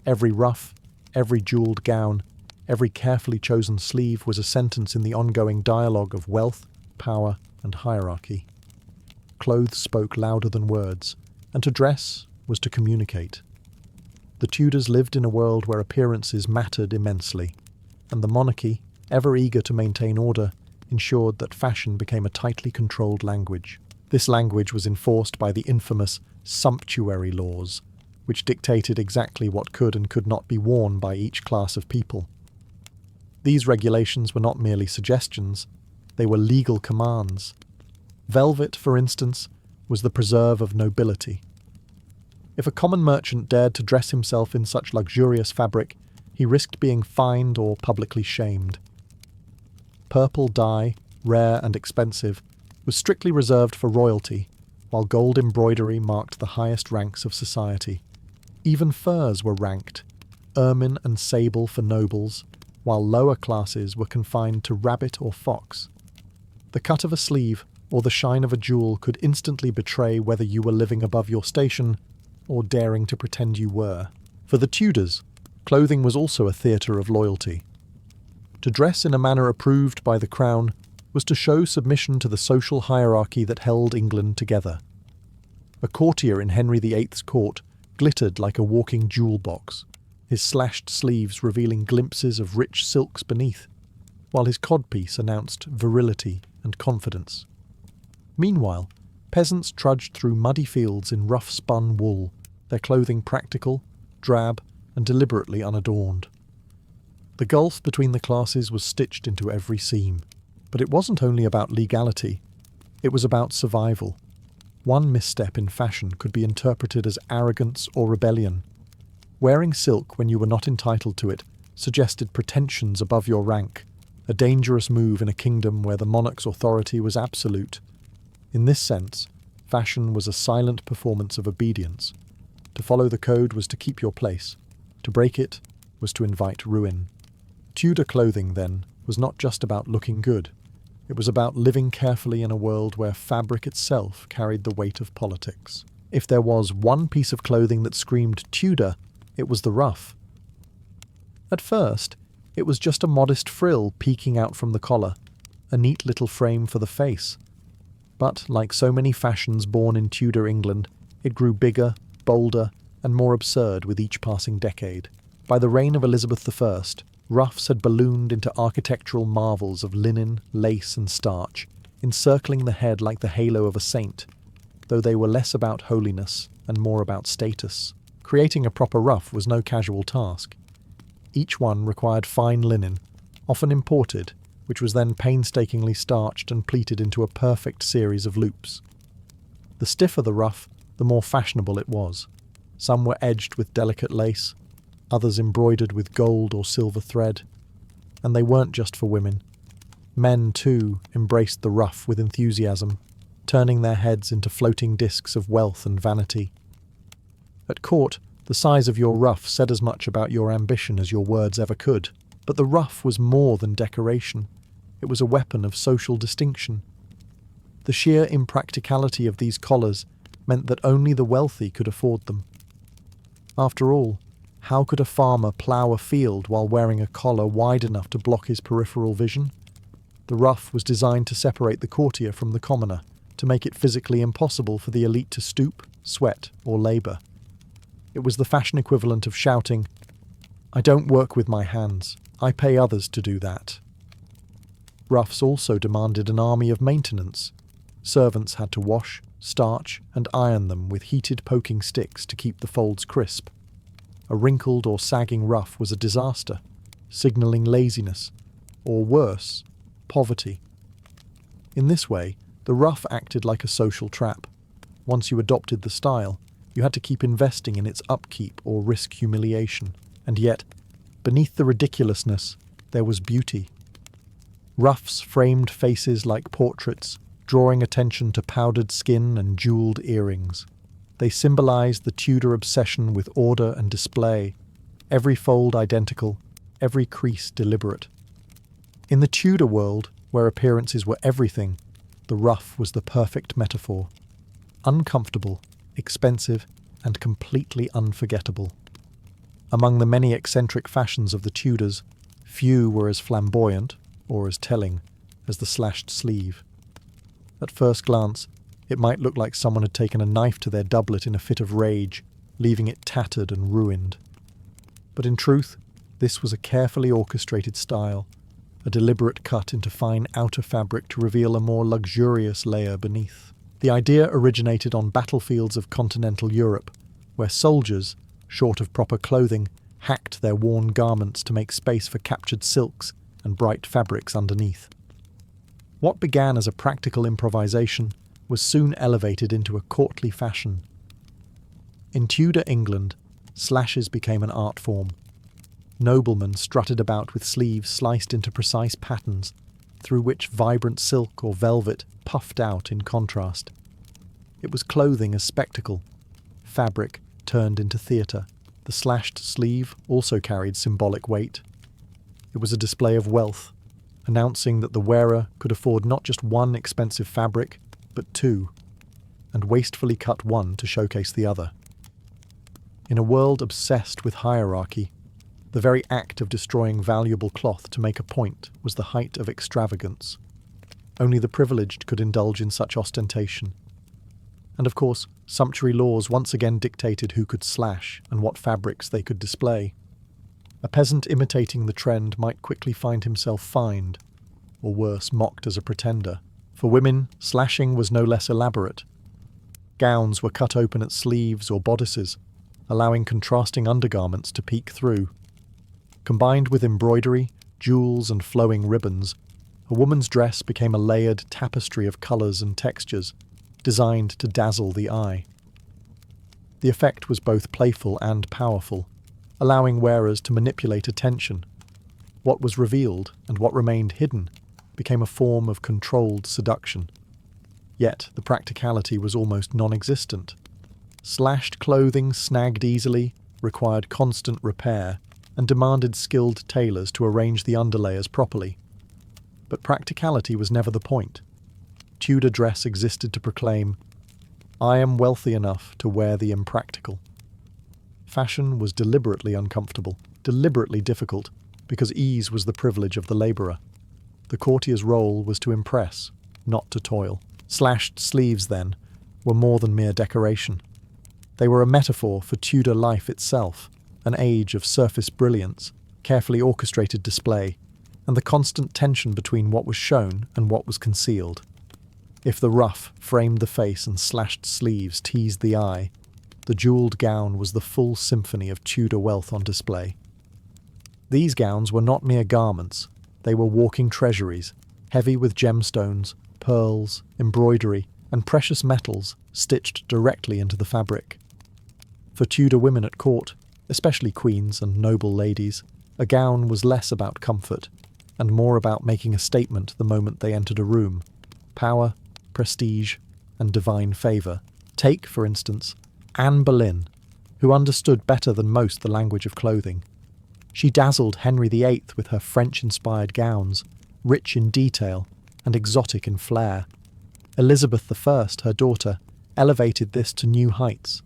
Every ruff, every jewelled gown, every carefully chosen sleeve was a sentence in the ongoing dialogue of wealth, power, and hierarchy. Clothes spoke louder than words, and to dress was to communicate. The Tudors lived in a world where appearances mattered immensely, and the monarchy, ever eager to maintain order, ensured that fashion became a tightly controlled language. This language was enforced by the infamous sumptuary laws, which dictated exactly what could and could not be worn by each class of people. These regulations were not merely suggestions, they were legal commands. Velvet, for instance, was the preserve of nobility. If a common merchant dared to dress himself in such luxurious fabric, he risked being fined or publicly shamed. Purple dye, rare and expensive, was strictly reserved for royalty, while gold embroidery marked the highest ranks of society. Even furs were ranked, ermine and sable for nobles, while lower classes were confined to rabbit or fox. The cut of a sleeve or the shine of a jewel could instantly betray whether you were living above your station or daring to pretend you were. For the Tudors, clothing was also a theatre of loyalty. To dress in a manner approved by the crown was to show submission to the social hierarchy that held England together. A courtier in Henry VIII's court glittered like a walking jewel box, his slashed sleeves revealing glimpses of rich silks beneath, while his codpiece announced virility and confidence. Meanwhile, peasants trudged through muddy fields in rough-spun wool, their clothing practical, drab, and deliberately unadorned. The gulf between the classes was stitched into every seam, but it wasn't only about legality, it was about survival. One misstep in fashion could be interpreted as arrogance or rebellion. Wearing silk when you were not entitled to it suggested pretensions above your rank, a dangerous move in a kingdom where the monarch's authority was absolute. In this sense, fashion was a silent performance of obedience. To follow the code was to keep your place. To break it was to invite ruin. Tudor clothing, then, was not just about looking good. It was about living carefully in a world where fabric itself carried the weight of politics. If there was one piece of clothing that screamed Tudor, it was the ruff. At first, it was just a modest frill peeking out from the collar, a neat little frame for the face. But, like so many fashions born in Tudor England, it grew bigger, bolder, and more absurd with each passing decade. By the reign of Elizabeth I, ruffs had ballooned into architectural marvels of linen, lace, and starch, encircling the head like the halo of a saint, though they were less about holiness and more about status. Creating a proper ruff was no casual task. Each one required fine linen, often imported, which was then painstakingly starched and pleated into a perfect series of loops. The stiffer the ruff, the more fashionable it was. Some were edged with delicate lace, others embroidered with gold or silver thread. And they weren't just for women. Men, too, embraced the ruff with enthusiasm, turning their heads into floating discs of wealth and vanity. At court, the size of your ruff said as much about your ambition as your words ever could. But the ruff was more than decoration. It was a weapon of social distinction. The sheer impracticality of these collars meant that only the wealthy could afford them. After all, how could a farmer plough a field while wearing a collar wide enough to block his peripheral vision? The ruff was designed to separate the courtier from the commoner, to make it physically impossible for the elite to stoop, sweat, or labour. It was the fashion equivalent of shouting, "I don't work with my hands, I pay others to do that." Ruffs also demanded an army of maintenance. Servants had to wash, starch, and iron them with heated poking sticks to keep the folds crisp. A wrinkled or sagging ruff was a disaster, signalling laziness, or worse, poverty. In this way, the ruff acted like a social trap. Once you adopted the style, you had to keep investing in its upkeep or risk humiliation. And yet, beneath the ridiculousness, there was beauty. Ruffs framed faces like portraits, drawing attention to powdered skin and jewelled earrings. They symbolized the Tudor obsession with order and display, every fold identical, every crease deliberate. In the Tudor world, where appearances were everything, the ruff was the perfect metaphor. Uncomfortable, expensive, and completely unforgettable. Among the many eccentric fashions of the Tudors, few were as flamboyant, or as telling, as the slashed sleeve. At first glance, it might look like someone had taken a knife to their doublet in a fit of rage, leaving it tattered and ruined. But in truth, this was a carefully orchestrated style, a deliberate cut into fine outer fabric to reveal a more luxurious layer beneath. The idea originated on battlefields of continental Europe, where soldiers, short of proper clothing, hacked their worn garments to make space for captured silks and bright fabrics underneath. What began as a practical improvisation was soon elevated into a courtly fashion. In Tudor England, slashes became an art form. Noblemen strutted about with sleeves sliced into precise patterns, through which vibrant silk or velvet puffed out in contrast. It was clothing as spectacle, fabric turned into theatre. The slashed sleeve also carried symbolic weight. It was a display of wealth, announcing that the wearer could afford not just one expensive fabric, but two, and wastefully cut one to showcase the other. In a world obsessed with hierarchy, the very act of destroying valuable cloth to make a point was the height of extravagance. Only the privileged could indulge in such ostentation. And of course, sumptuary laws once again dictated who could slash and what fabrics they could display. A peasant imitating the trend might quickly find himself fined, or worse, mocked as a pretender. For women, slashing was no less elaborate. Gowns were cut open at sleeves or bodices, allowing contrasting undergarments to peek through. Combined with embroidery, jewels, and flowing ribbons, a woman's dress became a layered tapestry of colours and textures, designed to dazzle the eye. The effect was both playful and powerful, allowing wearers to manipulate attention. What was revealed and what remained hidden became a form of controlled seduction. Yet the practicality was almost non-existent. Slashed clothing snagged easily, required constant repair, and demanded skilled tailors to arrange the underlayers properly. But practicality was never the point. Tudor dress existed to proclaim, "I am wealthy enough to wear the impractical." Fashion was deliberately uncomfortable, deliberately difficult, because ease was the privilege of the labourer. The courtier's role was to impress, not to toil. Slashed sleeves, then, were more than mere decoration. They were a metaphor for Tudor life itself, an age of surface brilliance, carefully orchestrated display, and the constant tension between what was shown and what was concealed. If the ruff framed the face and slashed sleeves teased the eye, the jewelled gown was the full symphony of Tudor wealth on display. These gowns were not mere garments, they were walking treasuries, heavy with gemstones, pearls, embroidery, and precious metals stitched directly into the fabric. For Tudor women at court, especially queens and noble ladies, a gown was less about comfort, and more about making a statement the moment they entered a room. Power, prestige, and divine favour. Take, for instance, Anne Boleyn, who understood better than most the language of clothing. She dazzled Henry VIII with her French-inspired gowns, rich in detail and exotic in flair. Elizabeth I, her daughter, elevated this to new heights.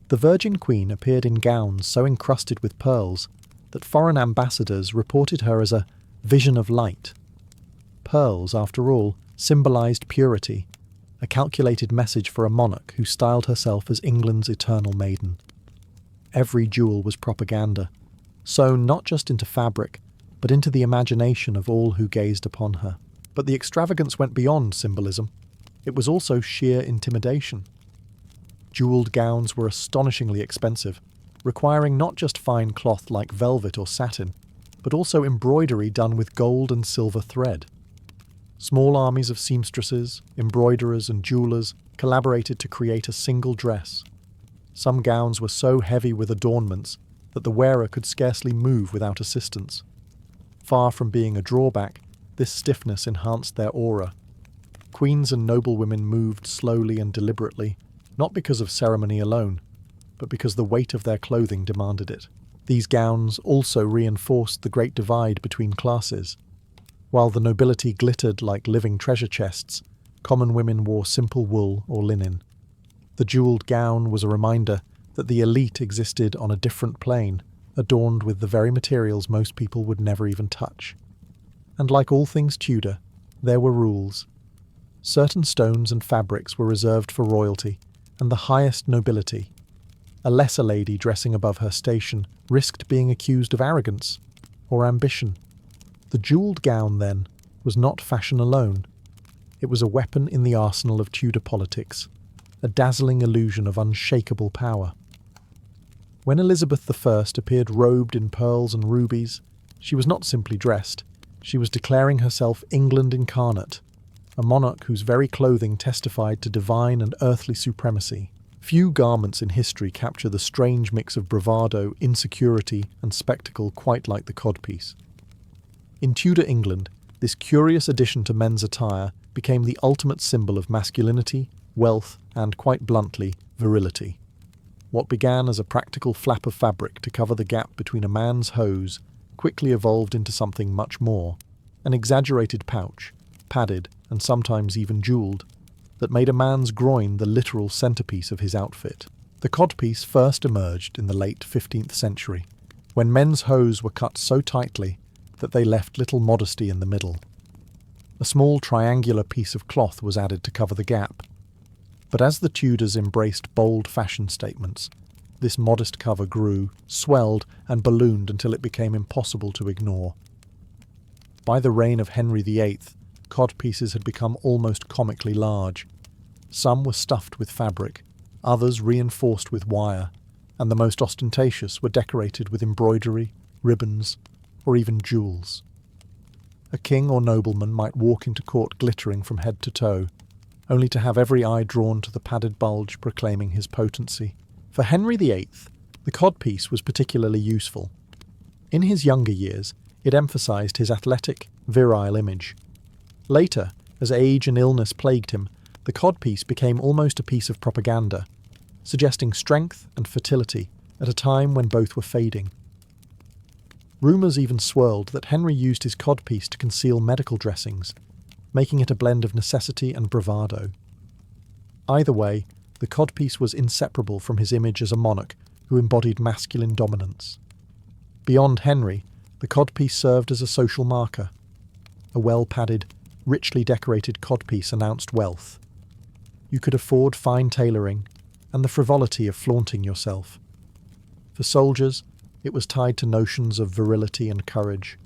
The Virgin Queen appeared in gowns so encrusted with pearls that foreign ambassadors reported her as a vision of light. Pearls, after all, symbolised purity, a calculated message for a monarch who styled herself as England's eternal maiden. Every jewel was propaganda, sewn not just into fabric, but into the imagination of all who gazed upon her. But the extravagance went beyond symbolism. it was also sheer intimidation. Jewelled gowns were astonishingly expensive, requiring not just fine cloth like velvet or satin, but also embroidery done with gold and silver thread. Small armies of seamstresses, embroiderers and jewellers collaborated to create a single dress. Some gowns were so heavy with adornments that the wearer could scarcely move without assistance. Far from being a drawback, this stiffness enhanced their aura. Queens and noblewomen moved slowly and deliberately, not because of ceremony alone, but because the weight of their clothing demanded it. These gowns also reinforced the great divide between classes. While the nobility glittered like living treasure chests, common women wore simple wool or linen. The jewelled gown was a reminder that the elite existed on a different plane, adorned with the very materials most people would never even touch. And like all things Tudor, there were rules. Certain stones and fabrics were reserved for royalty and the highest nobility. A lesser lady dressing above her station risked being accused of arrogance or ambition. The jewelled gown, then, was not fashion alone. It was a weapon in the arsenal of Tudor politics, a dazzling illusion of unshakable power. When Elizabeth I appeared robed in pearls and rubies, she was not simply dressed, she was declaring herself England incarnate, a monarch whose very clothing testified to divine and earthly supremacy. Few garments in history capture the strange mix of bravado, insecurity, and spectacle quite like the codpiece. In Tudor England, this curious addition to men's attire became the ultimate symbol of masculinity, wealth, and, quite bluntly, virility. What began as a practical flap of fabric to cover the gap between a man's hose quickly evolved into something much more, an exaggerated pouch, padded and sometimes even jewelled, that made a man's groin the literal centerpiece of his outfit. The codpiece first emerged in the late 15th century, when men's hose were cut so tightly that they left little modesty in the middle. A small triangular piece of cloth was added to cover the gap. But as the Tudors embraced bold fashion statements, this modest cover grew, swelled, and ballooned until it became impossible to ignore. By the reign of Henry VIII, codpieces had become almost comically large. Some were stuffed with fabric, others reinforced with wire, and the most ostentatious were decorated with embroidery, ribbons, or even jewels. A king or nobleman might walk into court glittering from head to toe, only to have every eye drawn to the padded bulge proclaiming his potency. For Henry VIII, the codpiece was particularly useful. In his younger years, it emphasized his athletic, virile image. Later, as age and illness plagued him, the codpiece became almost a piece of propaganda, suggesting strength and fertility at a time when both were fading. Rumours even swirled that Henry used his codpiece to conceal medical dressings, making it a blend of necessity and bravado. Either way, the codpiece was inseparable from his image as a monarch who embodied masculine dominance. Beyond Henry, the codpiece served as a social marker. A well-padded, richly decorated codpiece announced wealth. You could afford fine tailoring and the frivolity of flaunting yourself. For soldiers, it was tied to notions of virility and courage.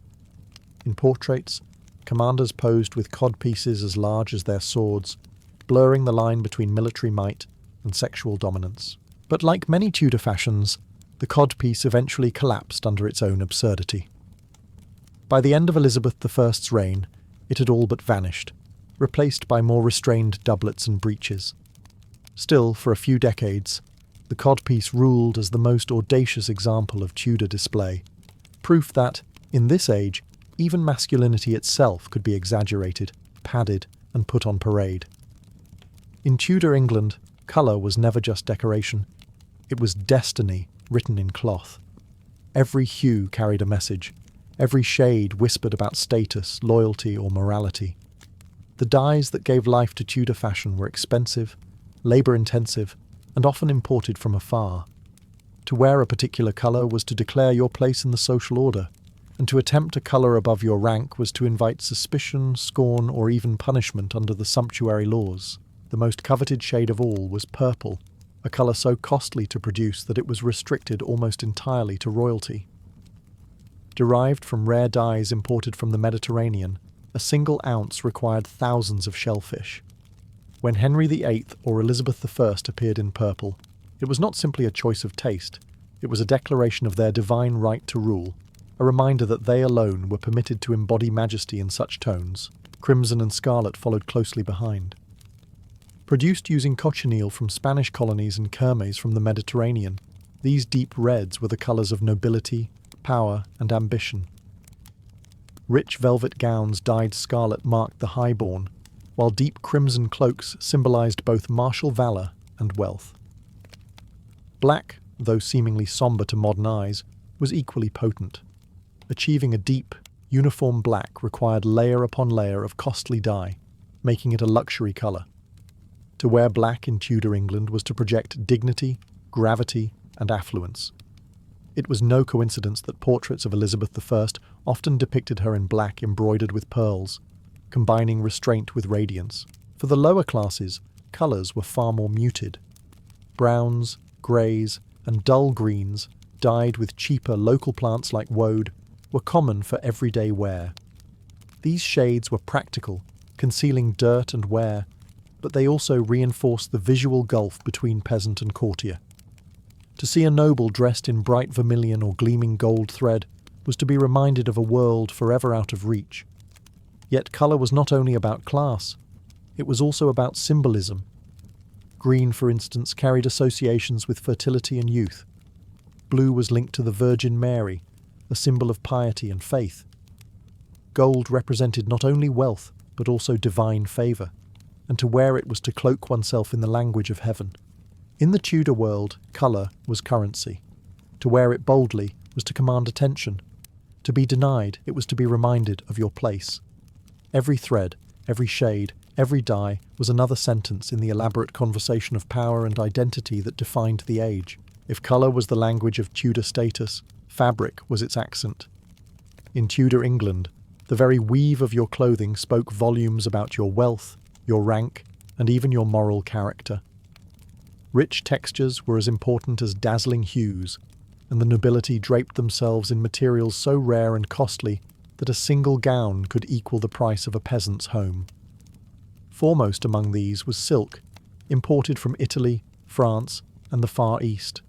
In portraits, commanders posed with codpieces as large as their swords, blurring the line between military might and sexual dominance. But like many Tudor fashions, the codpiece eventually collapsed under its own absurdity. By the end of Elizabeth I's reign, it had all but vanished, replaced by more restrained doublets and breeches. Still, for a few decades, the codpiece ruled as the most audacious example of Tudor display, proof that, in this age, even masculinity itself could be exaggerated, padded, and put on parade. In Tudor England, colour was never just decoration. It was destiny written in cloth. Every hue carried a message. Every shade whispered about status, loyalty, or morality. The dyes that gave life to Tudor fashion were expensive, labour-intensive, and often imported from afar. To wear a particular colour was to declare your place in the social order, and to attempt a colour above your rank was to invite suspicion, scorn, or even punishment under the sumptuary laws. The most coveted shade of all was purple, a colour so costly to produce that it was restricted almost entirely to royalty. Derived from rare dyes imported from the Mediterranean, a single ounce required thousands of shellfish. When Henry VIII or Elizabeth I appeared in purple, it was not simply a choice of taste, it was a declaration of their divine right to rule, a reminder that they alone were permitted to embody majesty in such tones. Crimson and scarlet followed closely behind. Produced using cochineal from Spanish colonies and kermes from the Mediterranean, these deep reds were the colours of nobility, power, and ambition. Rich velvet gowns dyed scarlet marked the highborn, while deep crimson cloaks symbolised both martial valour and wealth. Black, though seemingly sombre to modern eyes, was equally potent. Achieving a deep, uniform black required layer upon layer of costly dye, making it a luxury colour. To wear black in Tudor England was to project dignity, gravity, and affluence. It was no coincidence that portraits of Elizabeth I often depicted her in black embroidered with pearls, combining restraint with radiance. For the lower classes, colours were far more muted. Browns, greys, and dull greens, dyed with cheaper local plants like woad, were common for everyday wear. These shades were practical, concealing dirt and wear, but they also reinforced the visual gulf between peasant and courtier. To see a noble dressed in bright vermilion or gleaming gold thread was to be reminded of a world forever out of reach. Yet colour was not only about class, it was also about symbolism. Green, for instance, carried associations with fertility and youth. Blue was linked to the Virgin Mary, a symbol of piety and faith. Gold represented not only wealth, but also divine favour, and to wear it was to cloak oneself in the language of heaven. In the Tudor world, colour was currency. To wear it boldly was to command attention. To be denied, it was to be reminded of your place. Every thread, every shade, every dye was another sentence in the elaborate conversation of power and identity that defined the age. If colour was the language of Tudor status, fabric was its accent. In Tudor England, the very weave of your clothing spoke volumes about your wealth, your rank, and even your moral character. Rich textures were as important as dazzling hues, and the nobility draped themselves in materials so rare and costly that a single gown could equal the price of a peasant's home. Foremost among these was silk, imported from Italy, France, and the Far East.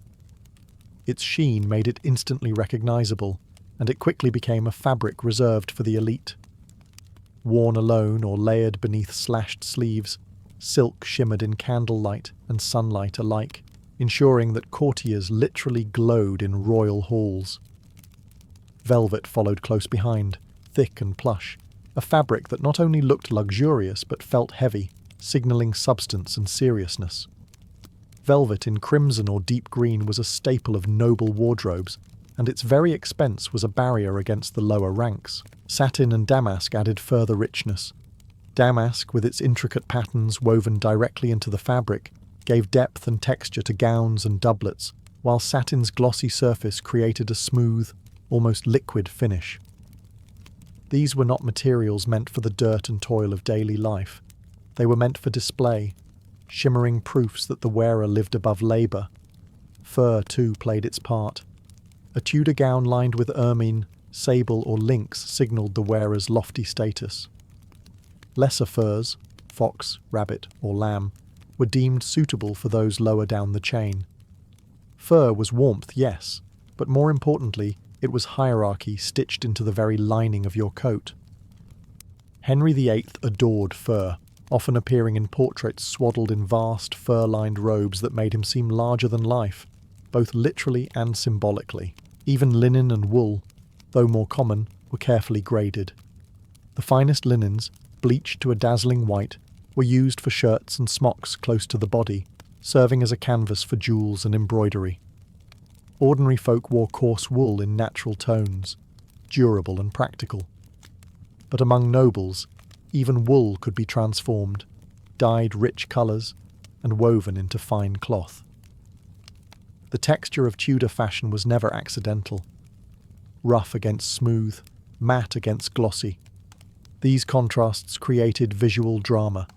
Its sheen made it instantly recognizable, and it quickly became a fabric reserved for the elite. Worn alone or layered beneath slashed sleeves, silk shimmered in candlelight and sunlight alike, ensuring that courtiers literally glowed in royal halls. Velvet followed close behind, thick and plush, a fabric that not only looked luxurious but felt heavy, signalling substance and seriousness. Velvet in crimson or deep green was a staple of noble wardrobes, and its very expense was a barrier against the lower ranks. Satin and damask added further richness. Damask, with its intricate patterns woven directly into the fabric, gave depth and texture to gowns and doublets, while satin's glossy surface created a smooth, almost liquid finish. These were not materials meant for the dirt and toil of daily life. They were meant for display, shimmering proofs that the wearer lived above labour. Fur, too, played its part. A Tudor gown lined with ermine, sable or lynx signalled the wearer's lofty status. Lesser furs, fox, rabbit or lamb, were deemed suitable for those lower down the chain. Fur was warmth, yes, but more importantly, it was hierarchy stitched into the very lining of your coat. Henry VIII adored fur, often appearing in portraits swaddled in vast, fur-lined robes that made him seem larger than life, both literally and symbolically. Even linen and wool, though more common, were carefully graded. The finest linens, bleached to a dazzling white, were used for shirts and smocks close to the body, serving as a canvas for jewels and embroidery. Ordinary folk wore coarse wool in natural tones, durable and practical. But among nobles, even wool could be transformed, dyed rich colours, and woven into fine cloth. The texture of Tudor fashion was never accidental. Rough against smooth, matte against glossy. These contrasts created visual drama,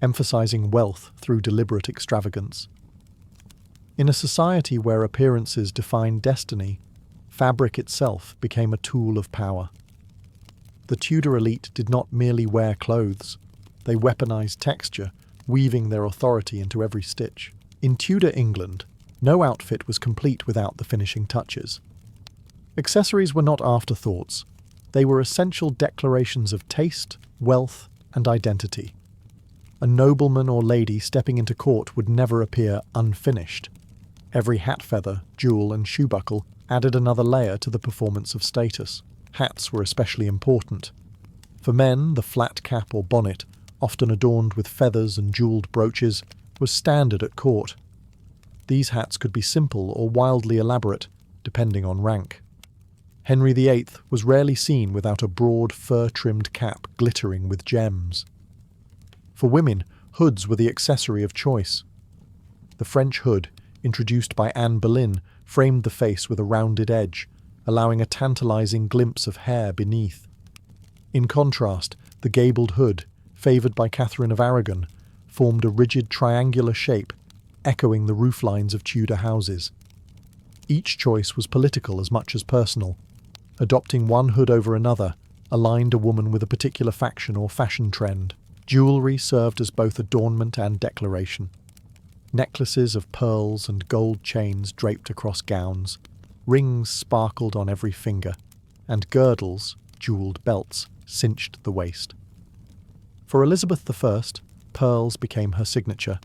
emphasizing wealth through deliberate extravagance. In a society where appearances defined destiny, fabric itself became a tool of power. The Tudor elite did not merely wear clothes, they weaponized texture, weaving their authority into every stitch. In Tudor England, no outfit was complete without the finishing touches. Accessories were not afterthoughts. They were essential declarations of taste, wealth, and identity. A nobleman or lady stepping into court would never appear unfinished. Every hat feather, jewel, and shoe buckle added another layer to the performance of status. Hats were especially important. For men, the flat cap or bonnet, often adorned with feathers and jewelled brooches, was standard at court. These hats could be simple or wildly elaborate, depending on rank. Henry VIII was rarely seen without a broad fur-trimmed cap glittering with gems. For women, hoods were the accessory of choice. The French hood, introduced by Anne Boleyn, framed the face with a rounded edge, allowing a tantalizing glimpse of hair beneath. In contrast, the gabled hood, favoured by Catherine of Aragon, formed a rigid triangular shape, echoing the rooflines of Tudor houses. Each choice was political as much as personal. Adopting one hood over another aligned a woman with a particular faction or fashion trend. Jewellery served as both adornment and declaration. Necklaces of pearls and gold chains draped across gowns, rings sparkled on every finger, and girdles, jewelled belts, cinched the waist. For Elizabeth I, pearls became her signature,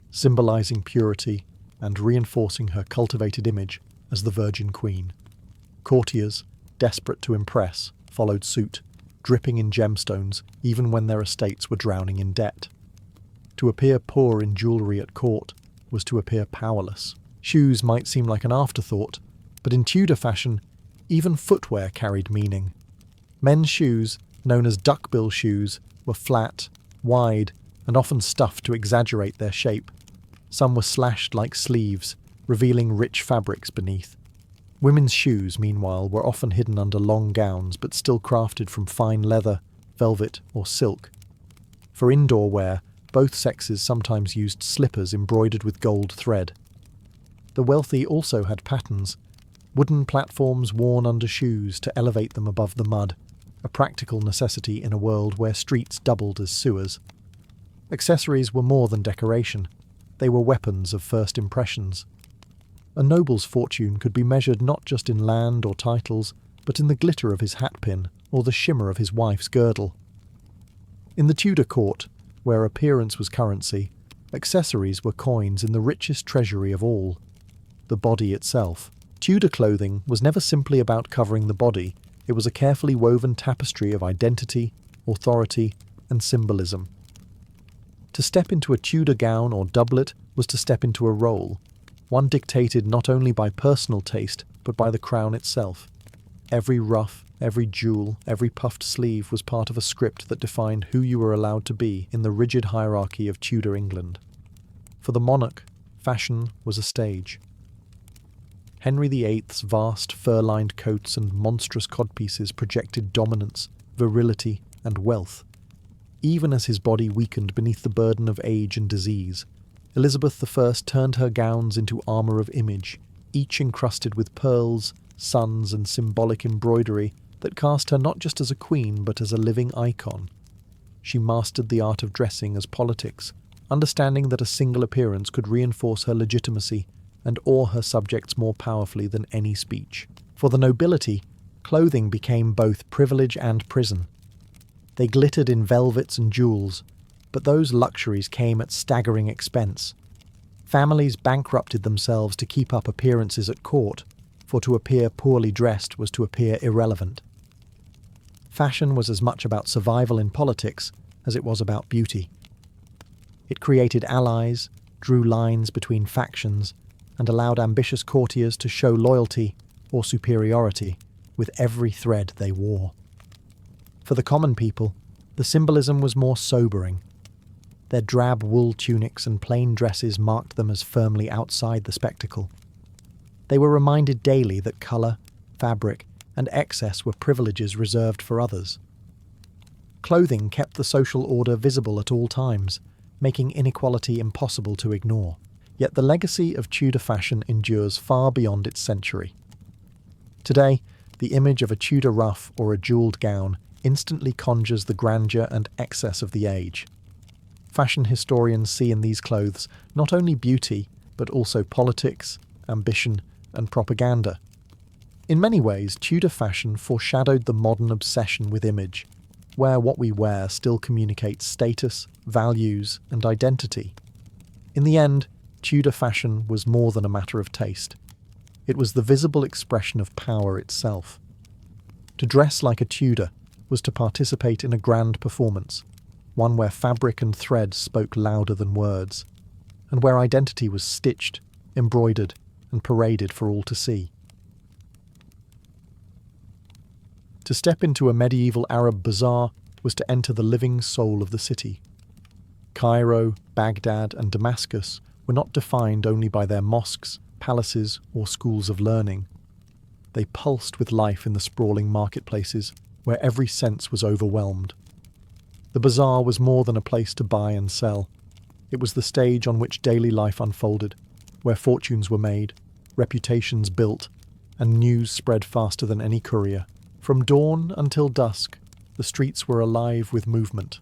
symbolising purity and reinforcing her cultivated image as the Virgin Queen. Courtiers, desperate to impress, followed suit, dripping in gemstones even when their estates were drowning in debt. To appear poor in jewellery at court was to appear powerless. Shoes might seem like an afterthought, but in Tudor fashion, even footwear carried meaning. Men's shoes, known as duckbill shoes, were flat, wide, and often stuffed to exaggerate their shape. Some were slashed like sleeves, revealing rich fabrics beneath. Women's shoes, meanwhile, were often hidden under long gowns but still crafted from fine leather, velvet, or silk. For indoor wear, both sexes sometimes used slippers embroidered with gold thread. The wealthy also had pattens, wooden platforms worn under shoes to elevate them above the mud, a practical necessity in a world where streets doubled as sewers. Accessories were more than decoration. They were weapons of first impressions. A noble's fortune could be measured not just in land or titles, but in the glitter of his hatpin or the shimmer of his wife's girdle. In the Tudor court, where appearance was currency, accessories were coins in the richest treasury of all, the body itself. Tudor clothing was never simply about covering the body, it was a carefully woven tapestry of identity, authority, and symbolism. To step into a Tudor gown or doublet was to step into a role, one dictated not only by personal taste, but by the crown itself. Every ruff, every jewel, every puffed sleeve was part of a script that defined who you were allowed to be in the rigid hierarchy of Tudor England. For the monarch, fashion was a stage. Henry VIII's vast fur-lined coats and monstrous codpieces projected dominance, virility, and wealth. Even as his body weakened beneath the burden of age and disease, Elizabeth I turned her gowns into armour of image, each encrusted with pearls, suns, and symbolic embroidery that cast her not just as a queen but as a living icon. She mastered the art of dressing as politics, understanding that a single appearance could reinforce her legitimacy and awe her subjects more powerfully than any speech. For the nobility, clothing became both privilege and prison. They glittered in velvets and jewels, but those luxuries came at staggering expense. Families bankrupted themselves to keep up appearances at court, for to appear poorly dressed was to appear irrelevant. Fashion was as much about survival in politics as it was about beauty. It created allies, drew lines between factions, and allowed ambitious courtiers to show loyalty or superiority with every thread they wore. For the common people, the symbolism was more sobering. Their drab wool tunics and plain dresses marked them as firmly outside the spectacle. They were reminded daily that colour, fabric, and excess were privileges reserved for others. Clothing kept the social order visible at all times, making inequality impossible to ignore. Yet the legacy of Tudor fashion endures far beyond its century. Today, the image of a Tudor ruff or a jewelled gown instantly conjures the grandeur and excess of the age. Fashion historians see in these clothes not only beauty, but also politics, ambition, and propaganda. In many ways, Tudor fashion foreshadowed the modern obsession with image, where what we wear still communicates status, values, and identity. In the end, Tudor fashion was more than a matter of taste. It was the visible expression of power itself. To dress like a Tudor was to participate in a grand performance, one where fabric and thread spoke louder than words, and where identity was stitched, embroidered, and paraded for all to see. To step into a medieval Arab bazaar was to enter the living soul of the city. Cairo, Baghdad, and Damascus were not defined only by their mosques, palaces, or schools of learning. They pulsed with life in the sprawling marketplaces, where every sense was overwhelmed. The bazaar was more than a place to buy and sell. It was the stage on which daily life unfolded, where fortunes were made, reputations built, and news spread faster than any courier. From dawn until dusk, the streets were alive with movement.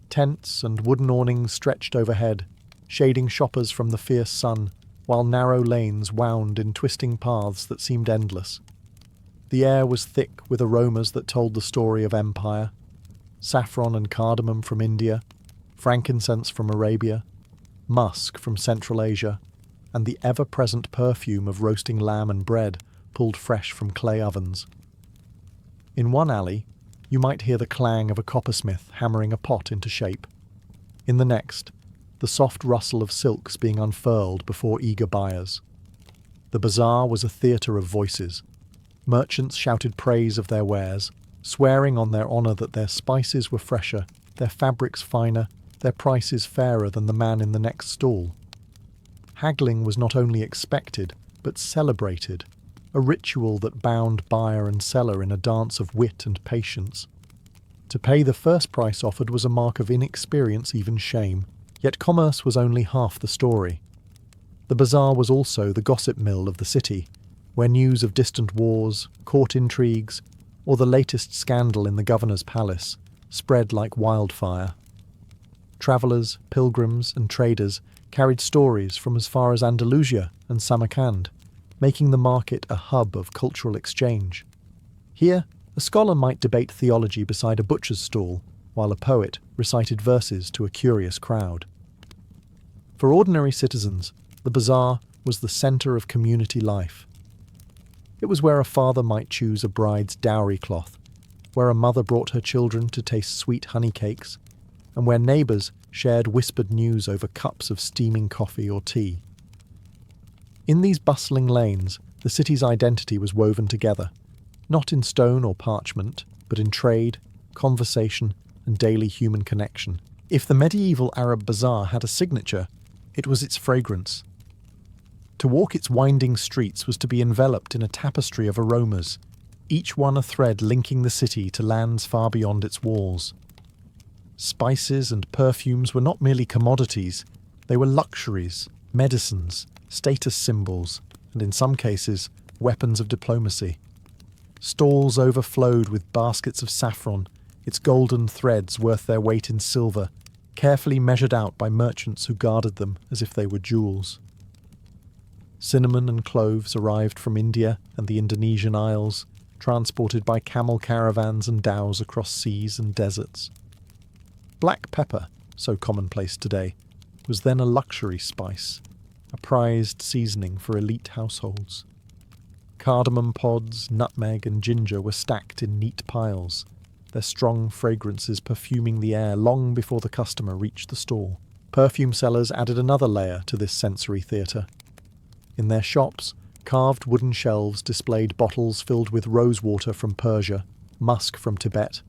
Tents and wooden awnings stretched overhead, shading shoppers from the fierce sun, while narrow lanes wound in twisting paths that seemed endless. The air was thick with aromas that told the story of empire: saffron and cardamom from India, frankincense from Arabia, musk from Central Asia, and the ever-present perfume of roasting lamb and bread pulled fresh from clay ovens. In one alley, you might hear the clang of a coppersmith hammering a pot into shape. In the next, the soft rustle of silks being unfurled before eager buyers. The bazaar was a theatre of voices. Merchants shouted praise of their wares, swearing on their honour that their spices were fresher, their fabrics finer, their prices fairer than the man in the next stall. Haggling was not only expected, but celebrated, a ritual that bound buyer and seller in a dance of wit and patience. To pay the first price offered was a mark of inexperience, even shame. Yet commerce was only half the story. The bazaar was also the gossip mill of the city, where news of distant wars, court intrigues, or the latest scandal in the governor's palace spread like wildfire. Travellers, pilgrims, and traders carried stories from as far as Andalusia and Samarkand, making the market a hub of cultural exchange. Here, a scholar might debate theology beside a butcher's stall, while a poet recited verses to a curious crowd. For ordinary citizens, the bazaar was the centre of community life. It was where a father might choose a bride's dowry cloth, where a mother brought her children to taste sweet honey cakes, and where neighbours shared whispered news over cups of steaming coffee or tea. In these bustling lanes, the city's identity was woven together, not in stone or parchment, but in trade, conversation, and daily human connection. If the medieval Arab bazaar had a signature, it was its fragrance. To walk its winding streets was to be enveloped in a tapestry of aromas, each one a thread linking the city to lands far beyond its walls. Spices and perfumes were not merely commodities, they were luxuries, medicines, status symbols, and in some cases, weapons of diplomacy. Stalls overflowed with baskets of saffron, its golden threads worth their weight in silver, carefully measured out by merchants who guarded them as if they were jewels. Cinnamon and cloves arrived from India and the Indonesian Isles, transported by camel caravans and dhows across seas and deserts. Black pepper, so commonplace today, was then a luxury spice, a prized seasoning for elite households. Cardamom pods, nutmeg, and ginger were stacked in neat piles, their strong fragrances perfuming the air long before the customer reached the stall. Perfume sellers added another layer to this sensory theatre. In their shops, carved wooden shelves displayed bottles filled with rosewater from Persia, musk from Tibet,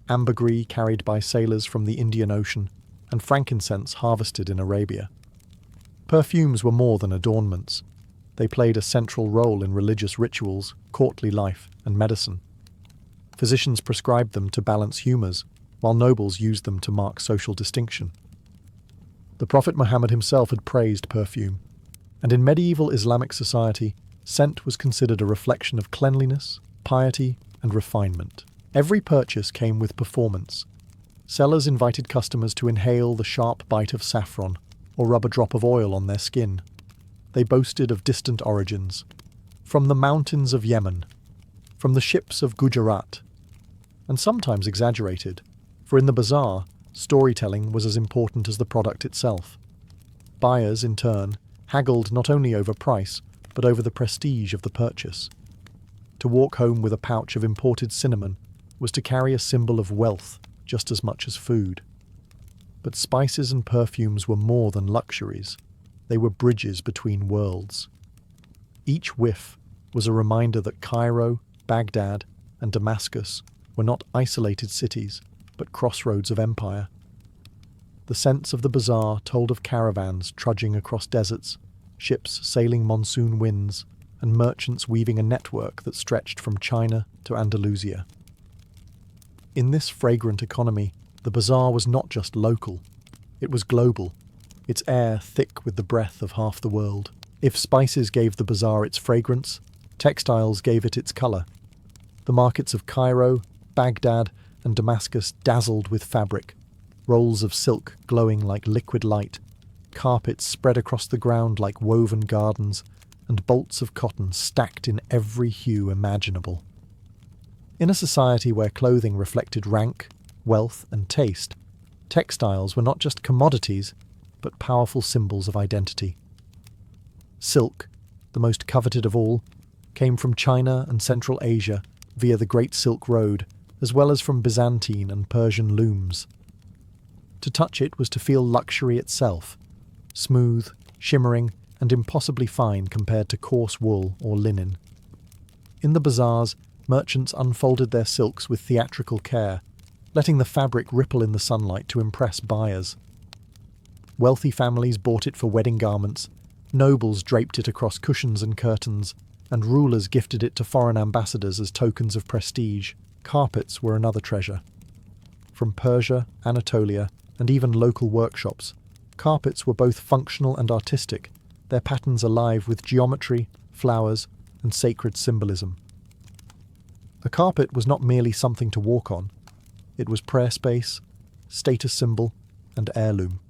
ambergris carried by sailors from the Indian Ocean, and frankincense harvested in Arabia. Perfumes were more than adornments. They played a central role in religious rituals, courtly life, and medicine. Physicians prescribed them to balance humours, while nobles used them to mark social distinction. The Prophet Muhammad himself had praised perfume, and in medieval Islamic society, scent was considered a reflection of cleanliness, piety, and refinement. Every purchase came with performance. Sellers invited customers to inhale the sharp bite of saffron or rub a drop of oil on their skin. They boasted of distant origins, from the mountains of Yemen, from the ships of Gujarat, and sometimes exaggerated, for in the bazaar, storytelling was as important as the product itself. Buyers, in turn, haggled not only over price, but over the prestige of the purchase. To walk home with a pouch of imported cinnamon was to carry a symbol of wealth just as much as food. But spices and perfumes were more than luxuries. They were bridges between worlds. Each whiff was a reminder that Cairo, Baghdad, and Damascus were not isolated cities, but crossroads of empire. The scents of the bazaar told of caravans trudging across deserts, ships sailing monsoon winds, and merchants weaving a network that stretched from China to Andalusia. In this fragrant economy, the bazaar was not just local, it was global, its air thick with the breath of half the world. If spices gave the bazaar its fragrance, textiles gave it its colour. The markets of Cairo, Baghdad, and Damascus dazzled with fabric, rolls of silk glowing like liquid light, carpets spread across the ground like woven gardens, and bolts of cotton stacked in every hue imaginable. In a society where clothing reflected rank, wealth, and taste, textiles were not just commodities, but powerful symbols of identity. Silk, the most coveted of all, came from China and Central Asia via the Great Silk Road, as well as from Byzantine and Persian looms. To touch it was to feel luxury itself, smooth, shimmering, and impossibly fine compared to coarse wool or linen. In the bazaars, merchants unfolded their silks with theatrical care, letting the fabric ripple in the sunlight to impress buyers. Wealthy families bought it for wedding garments, nobles draped it across cushions and curtains, and rulers gifted it to foreign ambassadors as tokens of prestige. Carpets were another treasure. From Persia, Anatolia, and even local workshops, carpets were both functional and artistic, their patterns alive with geometry, flowers, and sacred symbolism. A carpet was not merely something to walk on. It was prayer space, status symbol, and heirloom.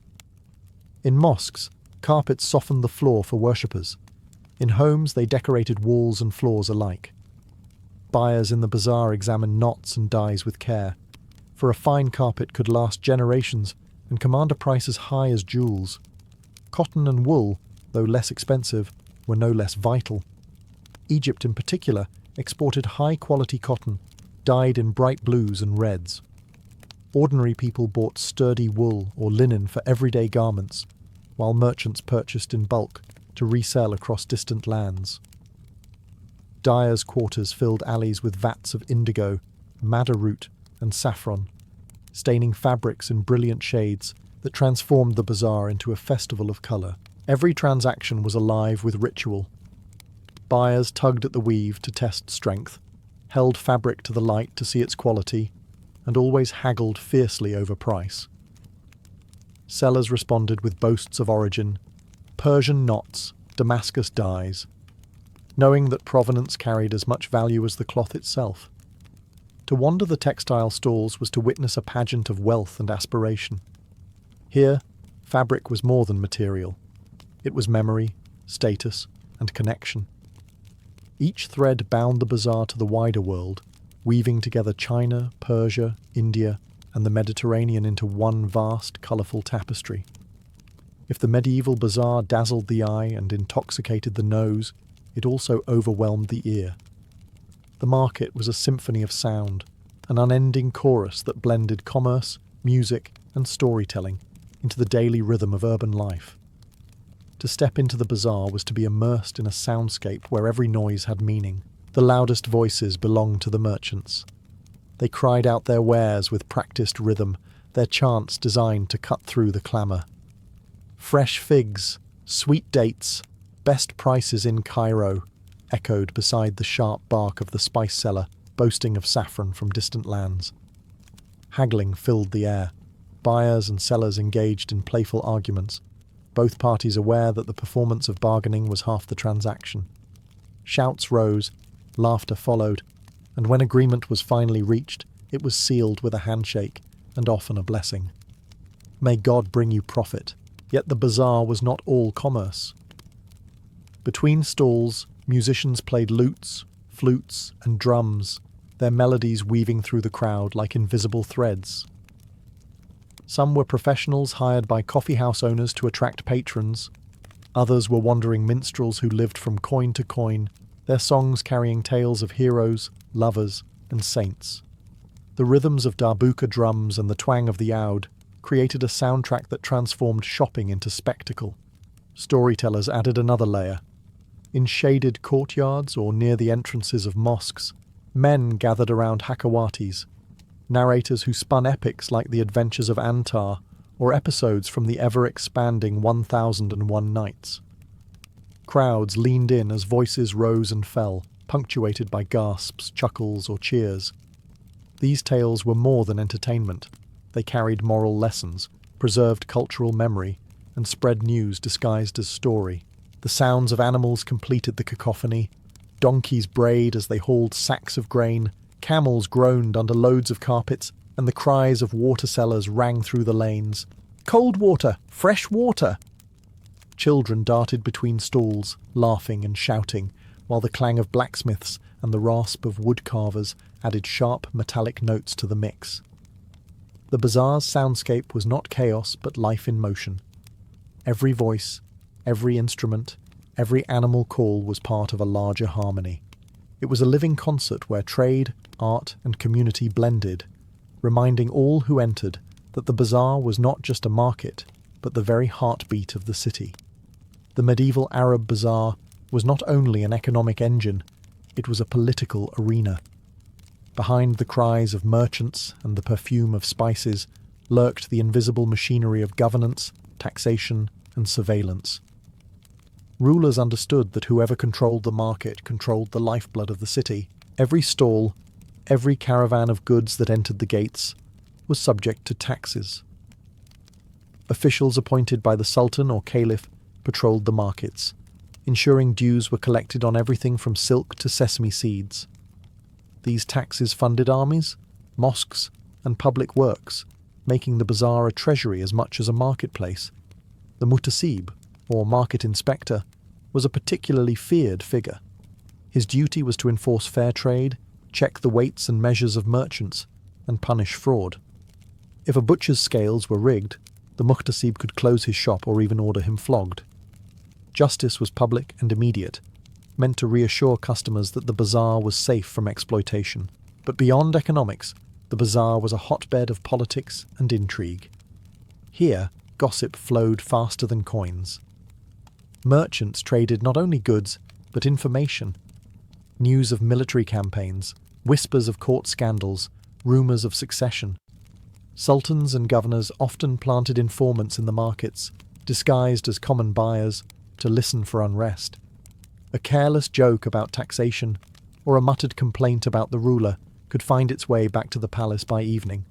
In mosques, carpets softened the floor for worshippers. In homes, they decorated walls and floors alike. Buyers in the bazaar examined knots and dyes with care, for a fine carpet could last generations and command a price as high as jewels. Cotton and wool, though less expensive, were no less vital. Egypt in particular exported high-quality cotton, dyed in bright blues and reds. Ordinary people bought sturdy wool or linen for everyday garments, while merchants purchased in bulk to resell across distant lands. Dyers' quarters filled alleys with vats of indigo, madder root, and saffron, staining fabrics in brilliant shades that transformed the bazaar into a festival of colour. Every transaction was alive with ritual. Buyers tugged at the weave to test strength, held fabric to the light to see its quality, and always haggled fiercely over price. Sellers responded with boasts of origin, Persian knots, Damascus dyes, knowing that provenance carried as much value as the cloth itself. To wander the textile stalls was to witness a pageant of wealth and aspiration. Here, fabric was more than material. It was memory, status, and connection. Each thread bound the bazaar to the wider world, weaving together China, Persia, India, and the Mediterranean into one vast, colourful tapestry. If the medieval bazaar dazzled the eye and intoxicated the nose, it also overwhelmed the ear. The market was a symphony of sound, an unending chorus that blended commerce, music, and storytelling into the daily rhythm of urban life. To step into the bazaar was to be immersed in a soundscape where every noise had meaning. The loudest voices belonged to the merchants. They cried out their wares with practiced rhythm, their chants designed to cut through the clamour. Fresh figs, sweet dates, best prices in Cairo, echoed beside the sharp bark of the spice seller, boasting of saffron from distant lands. Haggling filled the air. Buyers and sellers engaged in playful arguments, both parties aware that the performance of bargaining was half the transaction. Shouts rose, laughter followed, and when agreement was finally reached, it was sealed with a handshake, and often a blessing. May God bring you profit. Yet the bazaar was not all commerce. Between stalls, musicians played lutes, flutes, and drums, their melodies weaving through the crowd like invisible threads. Some were professionals hired by coffeehouse owners to attract patrons. Others were wandering minstrels who lived from coin to coin, their songs carrying tales of heroes, lovers, and saints. The rhythms of darbuka drums and the twang of the oud created a soundtrack that transformed shopping into spectacle. Storytellers added another layer. In shaded courtyards or near the entrances of mosques, men gathered around hakawatis, narrators who spun epics like the adventures of Antar or episodes from the ever-expanding 1001 Nights. Crowds leaned in as voices rose and fell, punctuated by gasps, chuckles, or cheers. These tales were more than entertainment. They carried moral lessons, preserved cultural memory, and spread news disguised as story. The sounds of animals completed the cacophony. Donkeys brayed as they hauled sacks of grain, camels groaned under loads of carpets, and the cries of water sellers rang through the lanes. "Cold water! Fresh water!" Children darted between stalls, laughing and shouting, while the clang of blacksmiths and the rasp of wood carvers added sharp metallic notes to the mix. The bazaar's soundscape was not chaos but life in motion. Every voice, every instrument, every animal call was part of a larger harmony. It was a living concert where trade, art, and community blended, reminding all who entered that the bazaar was not just a market, but the very heartbeat of the city. The medieval Arab bazaar was not only an economic engine, it was a political arena. Behind the cries of merchants and the perfume of spices lurked the invisible machinery of governance, taxation, and surveillance. Rulers understood that whoever controlled the market controlled the lifeblood of the city. Every stall, every caravan of goods that entered the gates, was subject to taxes. Officials appointed by the Sultan or Caliph patrolled the markets, ensuring dues were collected on everything from silk to sesame seeds. These taxes funded armies, mosques, and public works, making the bazaar a treasury as much as a marketplace. The mutasib, or market inspector, was a particularly feared figure. His duty was to enforce fair trade, check the weights and measures of merchants, and punish fraud. If a butcher's scales were rigged, the muhtasib could close his shop or even order him flogged. Justice was public and immediate, meant to reassure customers that the bazaar was safe from exploitation. But beyond economics, the bazaar was a hotbed of politics and intrigue. Here, gossip flowed faster than coins. Merchants traded not only goods, but information. News of military campaigns, whispers of court scandals, rumours of succession. Sultans and governors often planted informants in the markets, disguised as common buyers, to listen for unrest. A careless joke about taxation, or a muttered complaint about the ruler, could find its way back to the palace by evening.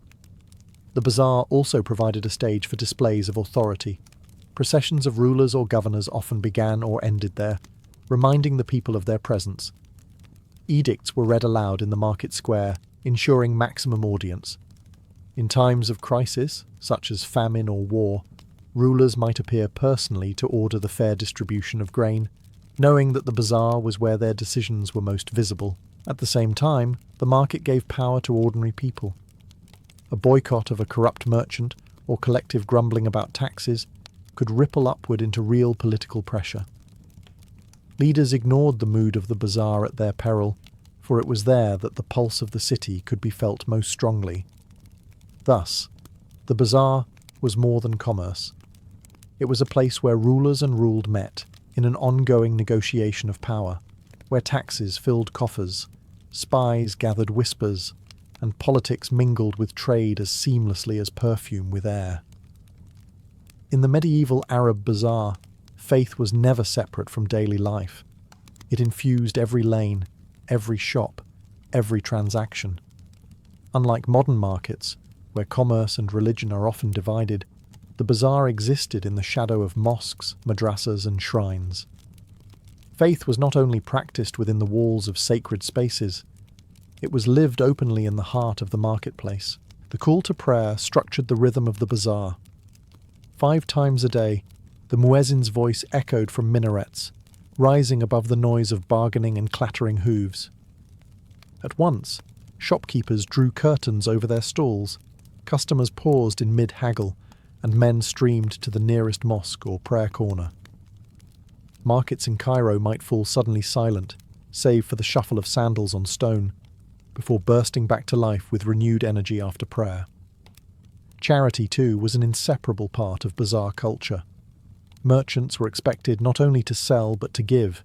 The bazaar also provided a stage for displays of authority. Processions of rulers or governors often began or ended there, reminding the people of their presence. Edicts were read aloud in the market square, ensuring maximum audience. In times of crisis, such as famine or war, rulers might appear personally to order the fair distribution of grain, knowing that the bazaar was where their decisions were most visible. At the same time, the market gave power to ordinary people. A boycott of a corrupt merchant or collective grumbling about taxes could ripple upward into real political pressure. Leaders ignored the mood of the bazaar at their peril, for it was there that the pulse of the city could be felt most strongly. Thus, the bazaar was more than commerce. It was a place where rulers and ruled met, in an ongoing negotiation of power, where taxes filled coffers, spies gathered whispers, and politics mingled with trade as seamlessly as perfume with air. In the medieval Arab bazaar, faith was never separate from daily life. It infused every lane, every shop, every transaction. Unlike modern markets, where commerce and religion are often divided, the bazaar existed in the shadow of mosques, madrasas, and shrines. Faith was not only practiced within the walls of sacred spaces, it was lived openly in the heart of the marketplace. The call to prayer structured the rhythm of the bazaar. 5 times a day, the muezzin's voice echoed from minarets, rising above the noise of bargaining and clattering hooves. At once, shopkeepers drew curtains over their stalls, customers paused in mid-haggle, and men streamed to the nearest mosque or prayer corner. Markets in Cairo might fall suddenly silent, save for the shuffle of sandals on stone, before bursting back to life with renewed energy after prayer. Charity, too, was an inseparable part of bazaar culture. Merchants were expected not only to sell but to give.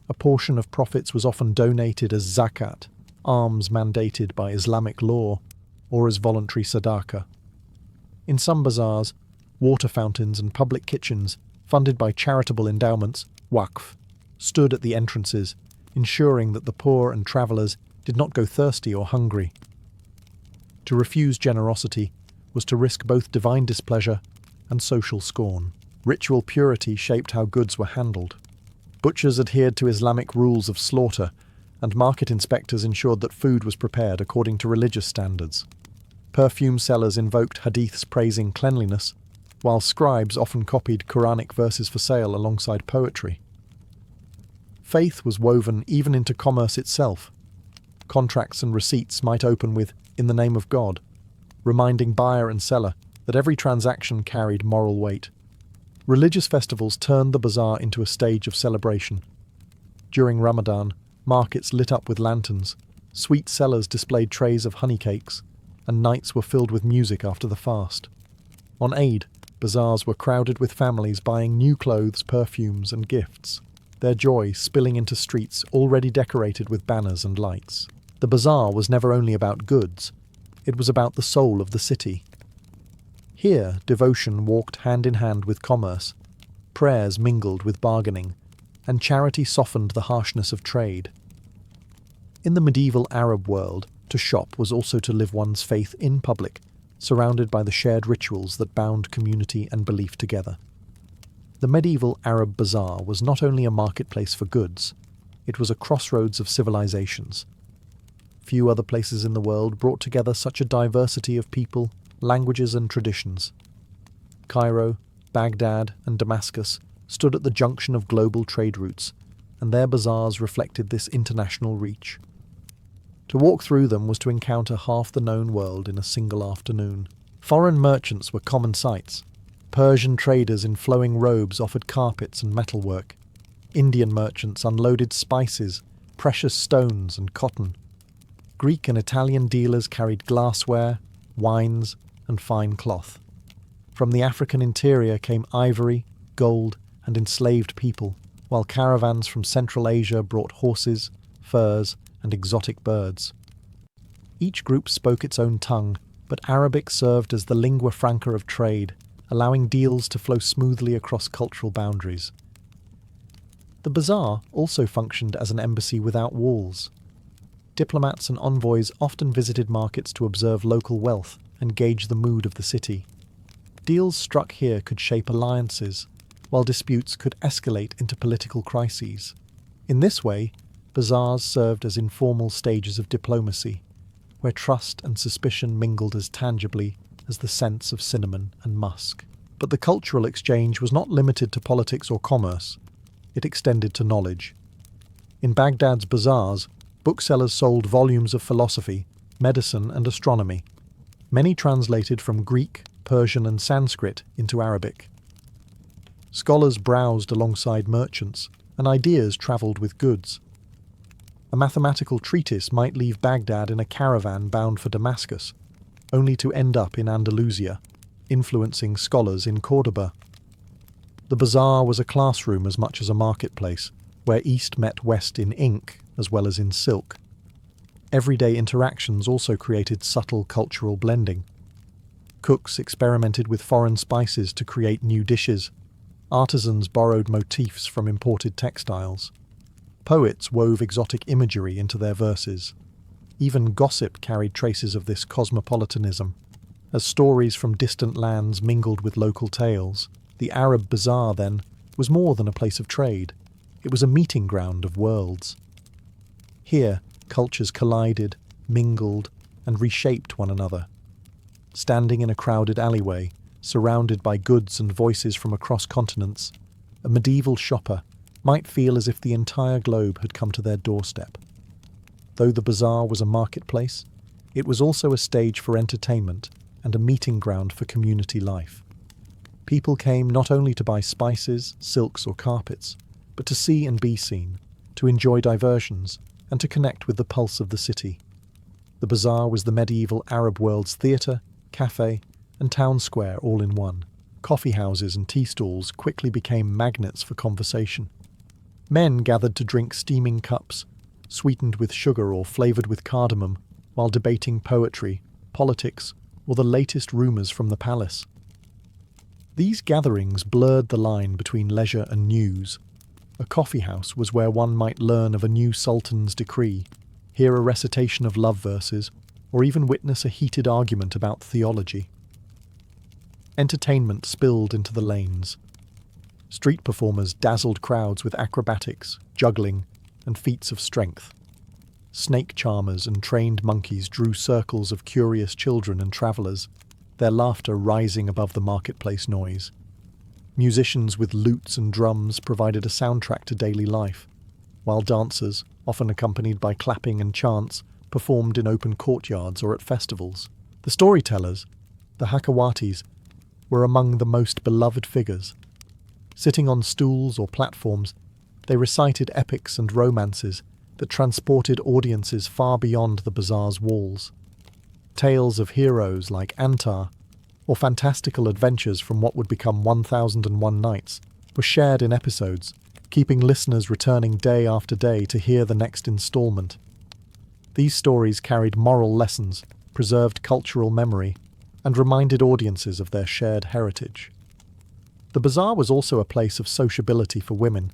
A portion of profits was often donated as zakat, alms mandated by Islamic law, or as voluntary sadaqah. In some bazaars, water fountains and public kitchens, funded by charitable endowments, waqf, stood at the entrances, ensuring that the poor and travellers did not go thirsty or hungry. To refuse generosity was to risk both divine displeasure and social scorn. Ritual purity shaped how goods were handled. Butchers adhered to Islamic rules of slaughter, and market inspectors ensured that food was prepared according to religious standards. Perfume sellers invoked hadiths praising cleanliness, while scribes often copied Quranic verses for sale alongside poetry. Faith was woven even into commerce itself. Contracts and receipts might open with "in the name of God," reminding buyer and seller that every transaction carried moral weight. Religious festivals turned the bazaar into a stage of celebration. During Ramadan, markets lit up with lanterns, sweet sellers displayed trays of honey cakes, and nights were filled with music after the fast. On Eid, bazaars were crowded with families buying new clothes, perfumes, and gifts, their joy spilling into streets already decorated with banners and lights. The bazaar was never only about goods, it was about the soul of the city. Here, devotion walked hand in hand with commerce, prayers mingled with bargaining, and charity softened the harshness of trade. In the medieval Arab world, to shop was also to live one's faith in public, surrounded by the shared rituals that bound community and belief together. The medieval Arab bazaar was not only a marketplace for goods, it was a crossroads of civilizations. Few other places in the world brought together such a diversity of people, languages and traditions. Cairo, Baghdad and Damascus stood at the junction of global trade routes, and their bazaars reflected this international reach. To walk through them was to encounter half the known world in a single afternoon. Foreign merchants were common sights. Persian traders in flowing robes offered carpets and metalwork. Indian merchants unloaded spices, precious stones and cotton. Greek and Italian dealers carried glassware, wines, and fine cloth. From the African interior came ivory, gold, and enslaved people, while caravans from Central Asia brought horses, furs, and exotic birds. Each group spoke its own tongue, but Arabic served as the lingua franca of trade, allowing deals to flow smoothly across cultural boundaries. The bazaar also functioned as an embassy without walls. Diplomats and envoys often visited markets to observe local wealth and gauge the mood of the city. Deals struck here could shape alliances, while disputes could escalate into political crises. In this way, bazaars served as informal stages of diplomacy, where trust and suspicion mingled as tangibly as the scents of cinnamon and musk. But the cultural exchange was not limited to politics or commerce. It extended to knowledge. In Baghdad's bazaars, booksellers sold volumes of philosophy, medicine, and astronomy, many translated from Greek, Persian, and Sanskrit into Arabic. Scholars browsed alongside merchants, and ideas travelled with goods. A mathematical treatise might leave Baghdad in a caravan bound for Damascus, only to end up in Andalusia, influencing scholars in Córdoba. The bazaar was a classroom as much as a marketplace, where East met West in ink as well as in silk. Everyday interactions also created subtle cultural blending. Cooks experimented with foreign spices to create new dishes. Artisans borrowed motifs from imported textiles. Poets wove exotic imagery into their verses. Even gossip carried traces of this cosmopolitanism. As stories from distant lands mingled with local tales, the Arab bazaar, then, was more than a place of trade. It was a meeting ground of worlds. Here, cultures collided, mingled, and reshaped one another. Standing in a crowded alleyway, surrounded by goods and voices from across continents, a medieval shopper might feel as if the entire globe had come to their doorstep. Though the bazaar was a marketplace, it was also a stage for entertainment and a meeting ground for community life. People came not only to buy spices, silks or carpets, but to see and be seen, to enjoy diversions, and to connect with the pulse of the city. The bazaar was the medieval Arab world's theatre, cafe, and town square all in one. Coffee houses and tea stalls quickly became magnets for conversation. Men gathered to drink steaming cups, sweetened with sugar or flavoured with cardamom, while debating poetry, politics, or the latest rumours from the palace. These gatherings blurred the line between leisure and news. A coffee house was where one might learn of a new sultan's decree, hear a recitation of love verses, or even witness a heated argument about theology. Entertainment spilled into the lanes. Street performers dazzled crowds with acrobatics, juggling, and feats of strength. Snake charmers and trained monkeys drew circles of curious children and travellers, their laughter rising above the marketplace noise. Musicians with lutes and drums provided a soundtrack to daily life, while dancers, often accompanied by clapping and chants, performed in open courtyards or at festivals. The storytellers, the Hakawatis, were among the most beloved figures. Sitting on stools or platforms, they recited epics and romances that transported audiences far beyond the bazaar's walls. Tales of heroes like Antar, or fantastical adventures from what would become 1001 Nights, were shared in episodes, keeping listeners returning day after day to hear the next installment. These stories carried moral lessons, preserved cultural memory, and reminded audiences of their shared heritage. The bazaar was also a place of sociability for women,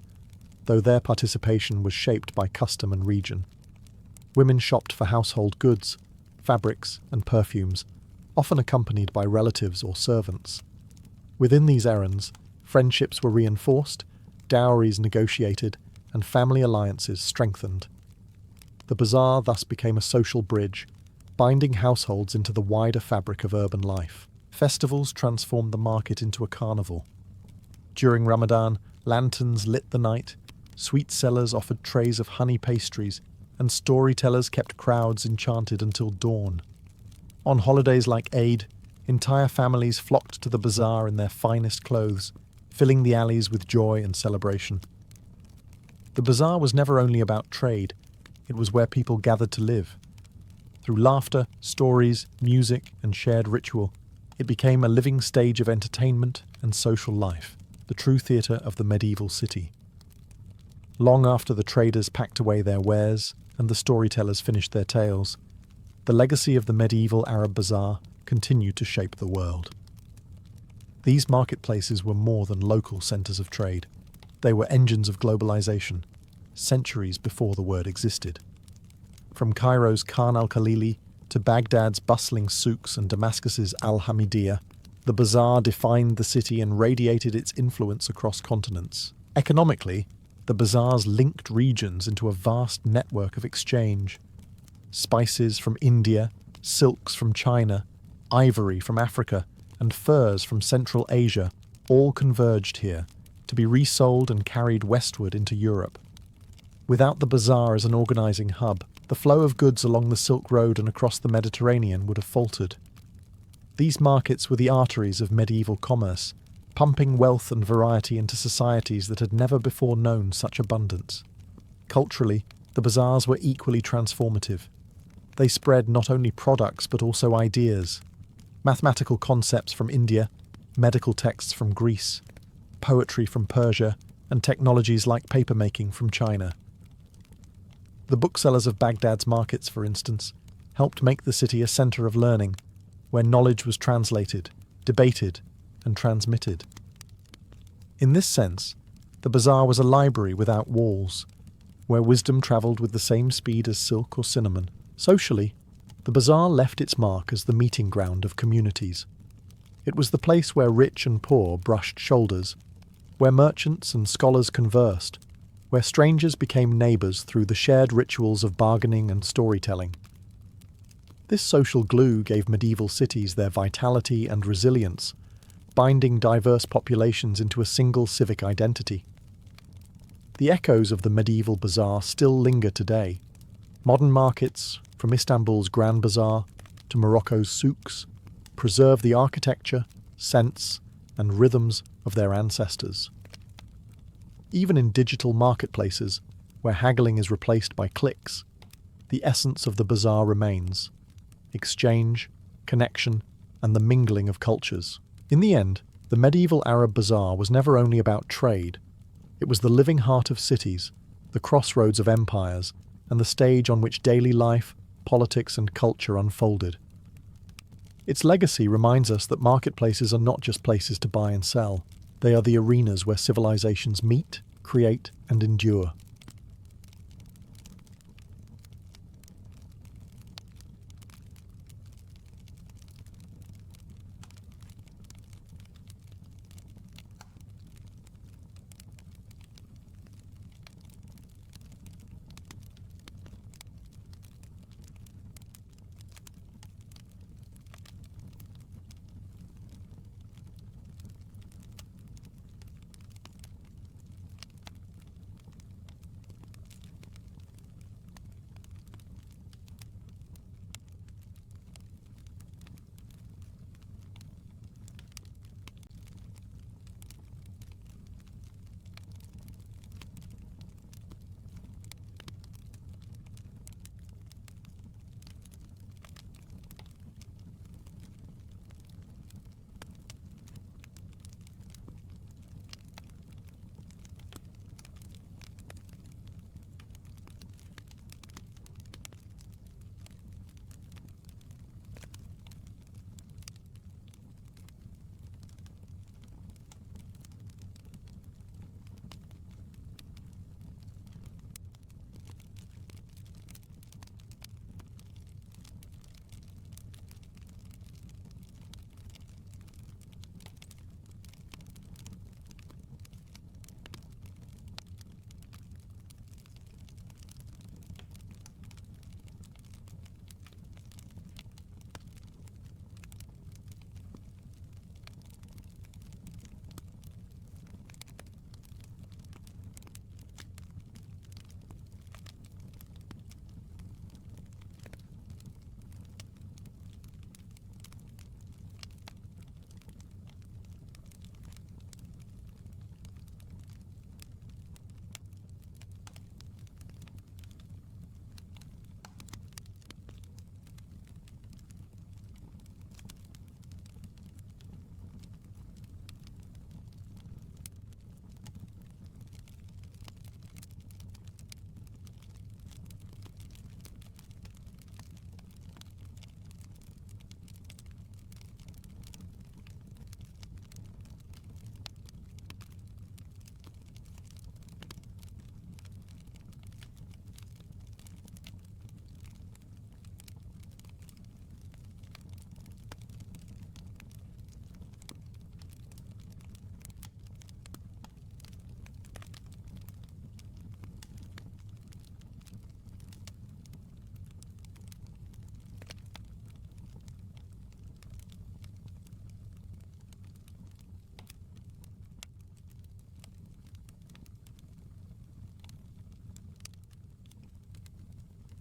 though their participation was shaped by custom and region. Women shopped for household goods, fabrics, and perfumes, often accompanied by relatives or servants. Within these errands, friendships were reinforced, dowries negotiated, and family alliances strengthened. The bazaar thus became a social bridge, binding households into the wider fabric of urban life. Festivals transformed the market into a carnival. During Ramadan, lanterns lit the night, sweet sellers offered trays of honey pastries, and storytellers kept crowds enchanted until dawn. On holidays like Eid, entire families flocked to the bazaar in their finest clothes, filling the alleys with joy and celebration. The bazaar was never only about trade, it was where people gathered to live. Through laughter, stories, music, and shared ritual, it became a living stage of entertainment and social life, the true theatre of the medieval city. Long after the traders packed away their wares and the storytellers finished their tales, the legacy of the medieval Arab bazaar continued to shape the world. These marketplaces were more than local centres of trade. They were engines of globalization, centuries before the word existed. From Cairo's Khan al-Khalili to Baghdad's bustling souks and Damascus's al-Hamidiyya, the bazaar defined the city and radiated its influence across continents. Economically, the bazaars linked regions into a vast network of exchange. Spices from India, silks from China, ivory from Africa, and furs from Central Asia all converged here, to be resold and carried westward into Europe. Without the bazaar as an organising hub, the flow of goods along the Silk Road and across the Mediterranean would have faltered. These markets were the arteries of medieval commerce, pumping wealth and variety into societies that had never before known such abundance. Culturally, the bazaars were equally transformative. They spread not only products but also ideas. Mathematical concepts from India, medical texts from Greece, poetry from Persia, and technologies like papermaking from China. The booksellers of Baghdad's markets, for instance, helped make the city a centre of learning, where knowledge was translated, debated, and transmitted. In this sense, the bazaar was a library without walls, where wisdom travelled with the same speed as silk or cinnamon. Socially, the bazaar left its mark as the meeting ground of communities. It was the place where rich and poor brushed shoulders, where merchants and scholars conversed, where strangers became neighbours through the shared rituals of bargaining and storytelling. This social glue gave medieval cities their vitality and resilience, binding diverse populations into a single civic identity. The echoes of the medieval bazaar still linger today. Modern markets, from Istanbul's Grand Bazaar to Morocco's souks, preserve the architecture, scents, and rhythms of their ancestors. Even in digital marketplaces, where haggling is replaced by clicks, the essence of the bazaar remains: exchange, connection, and the mingling of cultures. In the end, the medieval Arab bazaar was never only about trade. It was the living heart of cities, the crossroads of empires, and the stage on which daily life, politics, and culture unfolded. Its legacy reminds us that marketplaces are not just places to buy and sell. They are the arenas where civilizations meet, create, and endure.